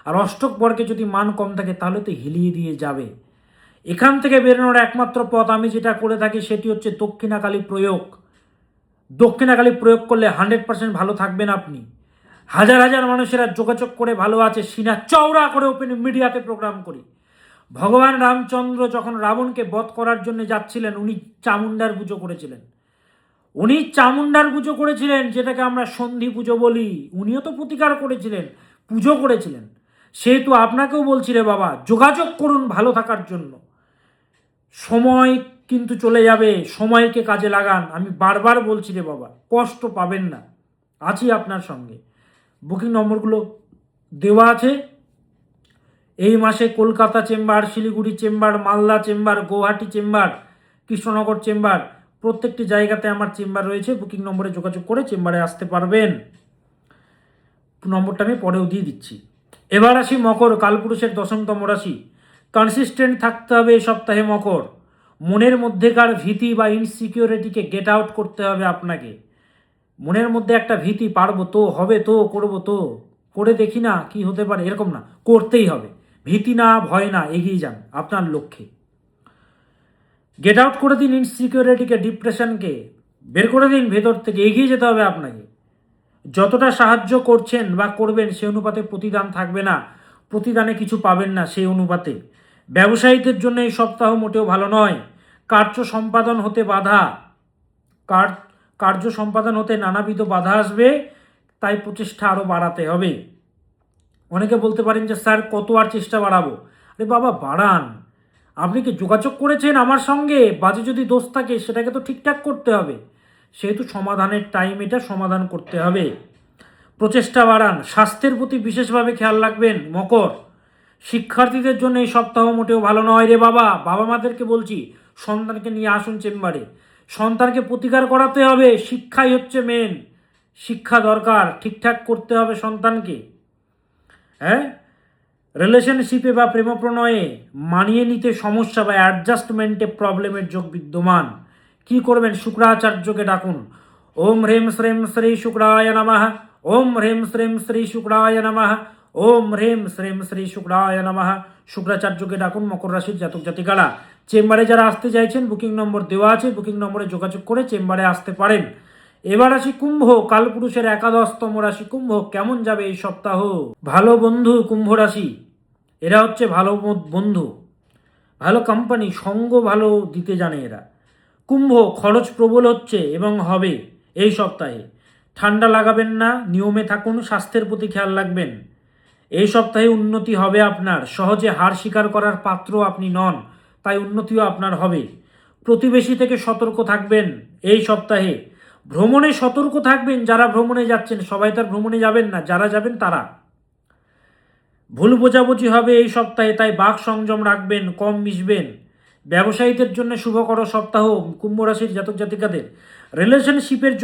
আর অষ্টক বর্গে যদি মান কম থাকে তাহলে তো হিলিয়ে দিয়ে যাবে। এখান থেকে বেরোনোর একমাত্র পথ আমি যেটা করে থাকি সেটি হচ্ছে দক্ষিণাকালী প্রয়োগ। দক্ষিণাকালী প্রয়োগ করলে 100% ভালো থাকবেন আপনি। হাজার হাজার মানুষেরা যোগাযোগ করে ভালো আছে, সিনা চওড়া করে ওপেন মিডিয়াতে প্রোগ্রাম করি। ভগবান রামচন্দ্র যখন রাবণকে বধ করার জন্য যাচ্ছিলেন, উনি চামুণ্ডার পুজো করেছিলেন। উনি চামুণ্ডার পুজো করেছিলেন, যেটাকে আমরা সন্ধি পুজো বলি। উনিও তো প্রতিকার করেছিলেন, পুজো করেছিলেন। সেহেতু আপনাকেও বলছি রে বাবা, যোগাযোগ করুন ভালো থাকার জন্য। সময় কিন্তু চলে যাবে, সময়কে কাজে লাগান। আমি বারবার বলছি রে বাবা, কষ্ট পাবেন না, আছি আপনার সঙ্গে। বুকিং নম্বরগুলো দেওয়া আছে। এই মাসে Kolkata chamber, Siliguri chamber, Malda chamber, Guwahati chamber, Krishnanagar chamber, প্রত্যেকটি জায়গাতে আমার চেম্বার রয়েছে। বুকিং নম্বরে যোগাযোগ করে চেম্বারে আসতে পারবেন। নম্বরটা আমি পরেও দিয়ে দিচ্ছি। এবার আসি মকর, কালপুরুষের 10তম রাশি। কনসিস্টেন্ট থাকতে হবে এই সপ্তাহে মকর। মনের মধ্যেকার ভীতি বা ইনসিকিউরিটিকে গেট আউট করতে হবে আপনাকে। মনের মধ্যে একটা ভীতি, পারবো তো, হবে তো, করবো তো, করে দেখি না কি হতে পারে, এরকম না, করতেই হবে। ভীতি না, ভয় না, এগিয়ে যান আপনার লক্ষ্যে। গেট আউট করে দিন ইনসিকিউরিটিকে, ডিপ্রেশনকে বের করে দিন ভেতর থেকে, এগিয়ে যেতে হবে আপনাকে। যতটা সাহায্য করছেন বা করবেন সে অনুপাতে প্রতিদান থাকবে না, প্রতিদানে কিছু পাবেন না সেই অনুপাতে। ব্যবসায়ীদের জন্য এই সপ্তাহ মোটেও ভালো নয়। কার্য সম্পাদন হতে বাধা, কার্য সম্পাদন হতে নানাবিধ বাধা আসবে, তাই প্রচেষ্টা আরও বাড়াতে হবে। অনেকে বলতে পারেন যে স্যার কত আর চেষ্টা বাড়াবো। আরে বাবা বাড়ান। আপনি কি যোগাযোগ করেছেন আমার সঙ্গে, বাজে যদি দোষ থাকে সেটাকে তো ঠিকঠাক করতে হবে। সেহেতু সমাধানের টাইম, এটা সমাধান করতে হবে। প্রচেষ্টা বাড়ান। স্বাস্থ্যের প্রতি বিশেষভাবে খেয়াল রাখবেন মকর। শিক্ষার্থীদের জন্য এই সপ্তাহ মোটেও ভালো নয় রে বাবা। বাবা মাদেরকে বলছি, সন্তানকে নিয়ে আসুন চেম্বারে। সন্তানকে প্রতিকার করাতে হবে, শিক্ষাই হচ্ছে মেন। শিক্ষা দরকার, ঠিকঠাক করতে হবে সন্তানকে। হ্যাঁ, রিলেশনশিপে বা প্রেম প্রণয়ে মানিয়ে নিতে সমস্যা বা অ্যাডজাস্টমেন্টে প্রবলেমের যোগ বিদ্যমান। কি করবেন? শুক্রাচার্যকে ডাকুন। ওম হ্রেম শ্রেম শ্রী শুক্রায় নমঃ, ওম হ্রেম শ্রেম শ্রী শুক্রায় নমঃ, ওম হ্রেম শ্রেম শ্রী শুক্রায় নমঃ। শুক্রাচার্যকে ডাকুন মকর রাশির জাতক জাতিকারা। চেম্বারে যারা আসতে চাইছেন বুকিং নম্বর দেওয়া আছে, বুকিং নম্বরে যোগাযোগ করে চেম্বারে আসতে পারেন। এবার আসি কুম্ভ, কালপুরুষের 11তম রাশি কুম্ভ। কেমন যাবে এই সপ্তাহ? ভালো বন্ধু কুম্ভ রাশি, এরা হচ্ছে ভালো বন্ধু, ভালো কোম্পানি, সঙ্গ ভালো দিতে জানে এরা। কুম্ভ, খরচ প্রবল হচ্ছে এবং হবে এই সপ্তাহে। ঠান্ডা লাগাবেন না, নিয়মে থাকুন, স্বাস্থ্যের প্রতি খেয়াল রাখবেন। এই সপ্তাহে উন্নতি হবে আপনার। সহজে হার স্বীকার করার পাত্র আপনি নন, তাই উন্নতিও আপনার হবে। প্রতিবেশী থেকে সতর্ক থাকবেন এই সপ্তাহে। ভ্রমণে সতর্ক থাকবেন। যারা ভ্রমণে যাচ্ছেন, সবাই তার ভ্রমণে যাবেন না, যারা যাবেন তারা। ভুল বোঝাবুঝি হবে এই সপ্তাহে, তাই বাক সংযম রাখবেন, কম মিশবেন। ব্যবসায়ীদের জন্য শুভকর সপ্তাহ কুম্ভ রাশির জাতক জাতিকাদের। রিলেশনশিপের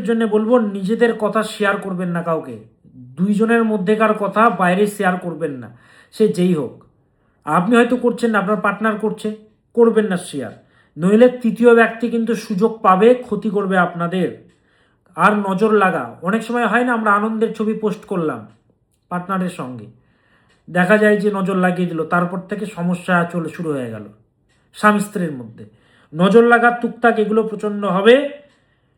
জন্য বলবো নিজেদের কথা শেয়ার করবেন না কাউকে। দুইজনের মধ্যেকার কথা বাইরে শেয়ার করবেন না, সে যেই হোক। আপনি হয়তো করছেন না, আপনার পার্টনার করছে, করবেন না শেয়ার। নইলে তৃতীয় ব্যক্তি কিন্তু সুযোগ পাবে, ক্ষতি করবে আপনাদের। আর নজর লাগা, অনেক সময় হয় না, আমরা আনন্দের ছবি পোস্ট করলাম পার্টনারের সঙ্গে, দেখা যায় যে নজর লাগিয়ে দিল, তারপর থেকে সমস্যা চলে শুরু হয়ে গেল স্বামী স্ত্রীর মধ্যে। নজর লাগার টুকটাক এগুলো প্রচণ্ড হবে,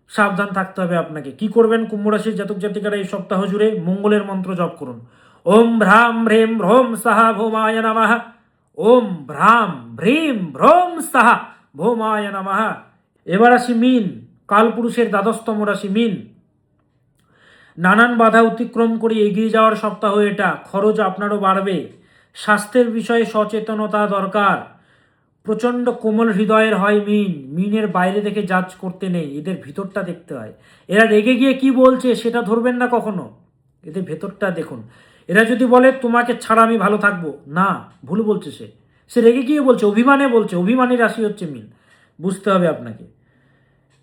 সাবধান থাকতে হবে আপনাকে। কি করবেন কুম্ভ রাশির জাতক জাতিকারা এই সপ্তাহ জুড়ে? মঙ্গলের মন্ত্র জপ করুন। ওম ভ্রাম ভ্রেম ভ্রোম সাহা ভৌমায় নমঃ, ওম ভ্রাম ভ্রীম ভ্রোম সাহা ভৌমায় নমঃ। এবার আসি মীন, কালপুরুষের দ্বাদশতম রাশি মীন। নানান বাধা অতিক্রম করে এগিয়ে যাওয়ার সপ্তাহ এটা। খরচ আপনারও বাড়বে। স্বাস্থ্যের বিষয়ে সচেতনতা দরকার। প্রচণ্ড কোমল হৃদয়ের হয় মিন। মিনের বাইরে দেখে জাজ করতে নেই, এদের ভিতরটা দেখতে হয়। এরা রেগে গিয়ে কি বলছে সেটা ধরবেন না কখনো, এদের ভেতরটা দেখুন। এরা যদি বলে তোমাকে ছাড়া আমি ভালো থাকবো না, ভুল বলছে সে রেগে গিয়ে বলছে, অভিমানে বলছে। অভিমানী রাশি হচ্ছে মিন, বুঝতে হবে আপনাকে।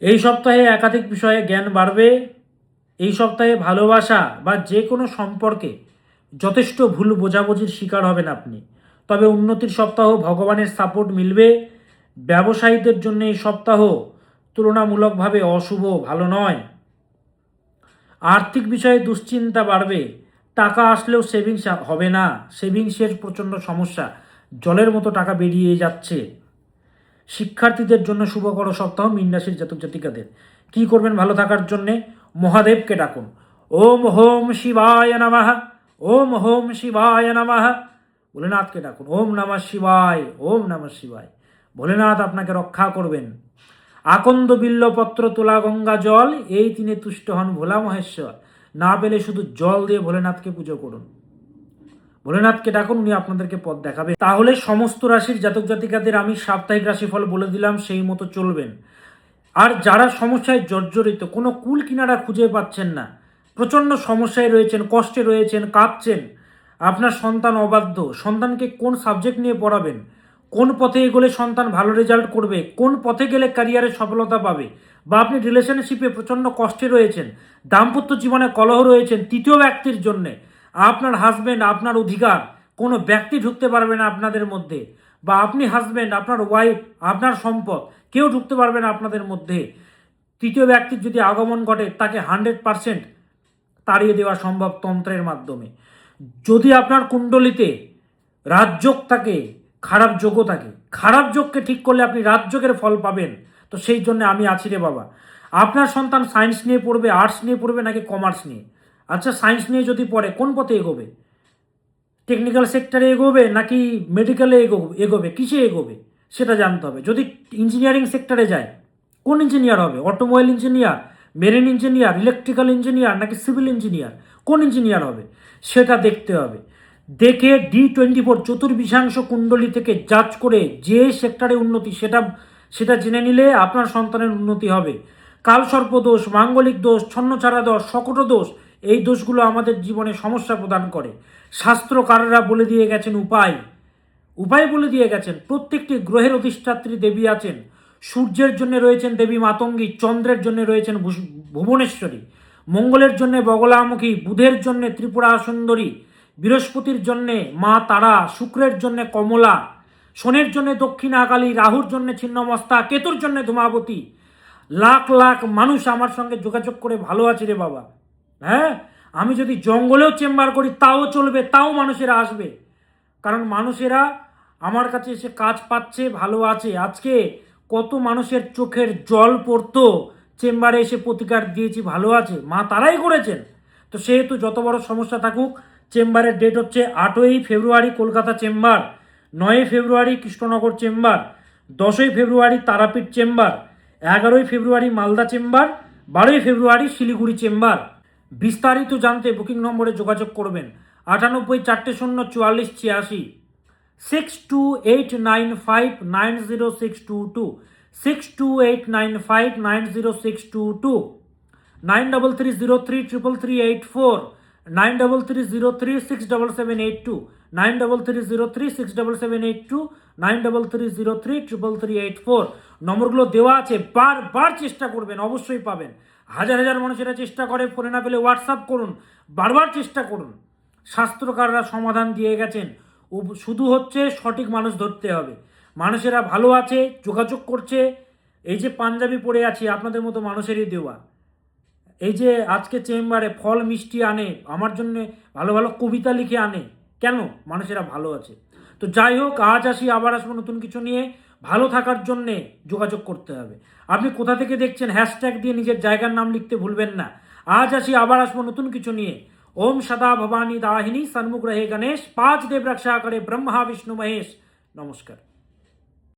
এই সপ্তাহে একাধিক বিষয়ে জ্ঞান বাড়বে। এই সপ্তাহে ভালোবাসা বা যে কোনো সম্পর্কে যথেষ্ট ভুল বোঝাবুঝির শিকার হবেন আপনি। তবে উন্নতির সপ্তাহ, ভগবানের সাপোর্ট মিলবে। ব্যবসায়ীদের জন্য এই সপ্তাহ তুলনামূলকভাবে অশুভ, ভালো নয়। আর্থিক বিষয়ে দুশ্চিন্তা বাড়বে। টাকা আসলেও সেভিংস হবে না, সেভিংসের প্রচণ্ড সমস্যা, জলের মতো টাকা বেরিয়ে যাচ্ছে। শিক্ষার্থীদের জন্য শুভকর সপ্তাহ মীন রাশির জাতক জাতিকাদের। কী করবেন ভালো থাকার জন্যে? মহাদেবকে ডাকুন। ওম হোম শিবায় নমঃ, ওম হোম শিবায় নমঃ। ভোলেনাথকে ডাকুন। ওম নমঃ শিবায়, ওম নমঃ শিবায়। ভোলেনাথ আপনাকে রক্ষা করবেন। আকন্দ বিল্লপত্র তোলা গঙ্গা জল, এই তিনে তুষ্ট হন ভোলা মহেশ্বর। না পেলে শুধু জল দিয়ে ভোলেনাথকে পুজো করুন। ভোলেনাথকে ডাকুন, উনি আপনাদেরকে পথ দেখাবে। তাহলে সমস্ত রাশির জাতক জাতিকাদের আমি সাপ্তাহিক রাশিফল বলে দিলাম, সেই মতো চলবেন। আর যারা সমস্যায় জর্জরিত, কোনো কুল কিনারা খুঁজে পাচ্ছেন না, প্রচণ্ড সমস্যায় রয়েছেন, কষ্টে রয়েছেন, কাঁদছেন, আপনার সন্তান অবাধ্য, সন্তানকে কোন সাবজেক্ট নিয়ে পড়াবেন, কোন পথে এগোলে সন্তান ভালো রেজাল্ট করবে, কোন পথে গেলে ক্যারিয়ারে সফলতা পাবে, বা আপনি রিলেশনশিপে প্রচণ্ড কষ্টে রয়েছেন, দাম্পত্য জীবনে কলহ রয়েছেন, তৃতীয় ব্যক্তির জন্যে, আপনার হাজব্যান্ড, আপনার অধিকার, কোনো ব্যক্তি ঢুকতে পারবে না আপনাদের মধ্যে, বা আপনি হাজব্যান্ড, আপনার ওয়াইফ, আপনার সম্পদ, কেউ ঢুকতে পারবে না আপনাদের মধ্যে। তৃতীয় ব্যক্তির যদি আগমন ঘটে, তাকে 100% তাড়িয়ে দেওয়া সম্ভব তন্ত্রের মাধ্যমে। যদি আপনার কুণ্ডলিতে রাজযোগ থাকে, খারাপ যোগও থাকে, খারাপ যোগকে ঠিক করলে আপনি রাজযোগের ফল পাবেন। তো সেই জন্য আমি আছি রে বাবা। আপনার সন্তান সায়েন্স নিয়ে পড়বে, আর্টস নিয়ে পড়বে, নাকি কমার্স নিয়ে? আচ্ছা, সায়েন্স নিয়ে যদি পড়ে, কোন পথে এগোবে? টেকনিক্যাল সেক্টরে এগোবে নাকি মেডিকেলে এগোবে, কিসে এগোবে সেটা জানতে হবে। যদি ইঞ্জিনিয়ারিং সেক্টরে যায়, কোন ইঞ্জিনিয়ার হবে? Automobile engineer, marine engineer, electrical engineer, নাকি সিভিল ইঞ্জিনিয়ার? কোন ইঞ্জিনিয়ার হবে সেটা দেখতে হবে। দেখে D24 চতুর্বিশাংশ কুণ্ডলী থেকে জাজ করে যে সেক্টরে উন্নতি, সেটা জেনে নিলে আপনার সন্তানের উন্নতি হবে। কালসর্প দোষ, মাঙ্গলিক দোষ, ছন্নছাড়া দোষ, শকট দোষ, এই দোষগুলো আমাদের জীবনে সমস্যা প্রদান করে। শাস্ত্রকাররা বলে দিয়ে গেছেন উপায় বলে দিয়ে গেছেন। প্রত্যেকটি গ্রহের অধিষ্ঠাত্রী দেবী আছেন। সূর্যের জন্য রয়েছেন দেবী মাতঙ্গী, চন্দ্রের জন্য রয়েছেন ভুবনেশ্বরী, মঙ্গলের জন্য বগলামুখী, বুধের জন্য ত্রিপুরা সুন্দরী, বৃহস্পতির জন্যে মা তারা, শুক্রের জন্য কমলা, শনের জন্য দক্ষিণাকালী, রাহুর জন্য ছিন্নমস্তা, কেতুর জন্য ধূমাবতী। লাখ লাখ মানুষ আমার সঙ্গে যোগাযোগ করে ভালো আছে রে বাবা। হ্যাঁ, আমি যদি জঙ্গলেও চেম্বার করি তাও চলবে, তাও মানুষেরা আসবে, কারণ মানুষেরা আমার কাছে এসে কাজ পাচ্ছে, ভালো আছে। আজকে কত মানুষের চোখের জল পড়তো, চেম্বারে এসে প্রতিকার দিয়েছি, ভালো আছে, মা তারাই করেছেন। তো সেহেতু যত বড় সমস্যা থাকুক, চেম্বারের ডেট হচ্ছে 8ই ফেব্রুয়ারি কলকাতা চেম্বার, 9ই ফেব্রুয়ারি কৃষ্ণনগর চেম্বার, 10ই ফেব্রুয়ারি তারাপীঠ চেম্বার, 11ই ফেব্রুয়ারি মালদা চেম্বার, 12ই ফেব্রুয়ারি শিলিগুড়ি চেম্বার। বিস্তারিত জানতে বুকিং নম্বরে যোগাযোগ করবেন 98 400 44 86, 6289590622, 6289590622, 9330333384, 9330367782, 9330367782, 9330333384 নম্বরগুলো দেওয়া আছে। বারবার চেষ্টা করবেন, অবশ্যই পাবেন। হাজার হাজার মানুষেরা চেষ্টা করে, ফোনে না পেলে হোয়াটসঅ্যাপ করুন, বারবার চেষ্টা করুন। শাস্ত্রকাররা সমাধান দিয়ে গেছেন, ও শুধু হচ্ছে সঠিক মানুষ ধরতে হবে। মানুষেরা ভালো আছে, যোগাযোগ করছে। এই যে পাঞ্জাবি পরে আছি, আপনাদের মতো মানুষেরই দেওয়া। এই যে আজকে চেম্বারে ফল মিষ্টি আনে, আমার জন্য ভালো ভালো কবিতা লিখে আনে, কেন? মানুষেরা ভালো আছে। তো যাই হোক, আজ আসি, আবার আসবো নতুন কিছু নিয়ে। ভালো থাকার জন্যে যোগাযোগ করতে হবে। আপনি কোথা থেকে দেখছেন, হ্যাশট্যাগ দিয়ে নিজের জায়গার নাম লিখতে ভুলবেন না। আজ আসি, আবার আসবো নতুন কিছু নিয়ে। ওম সদা ভবানী দাহিনী সন্মুখ রহে গণেশ, 5 দেব রক্ষা করে ব্রহ্মা বিষ্ণু মহেশ। নমস্কার।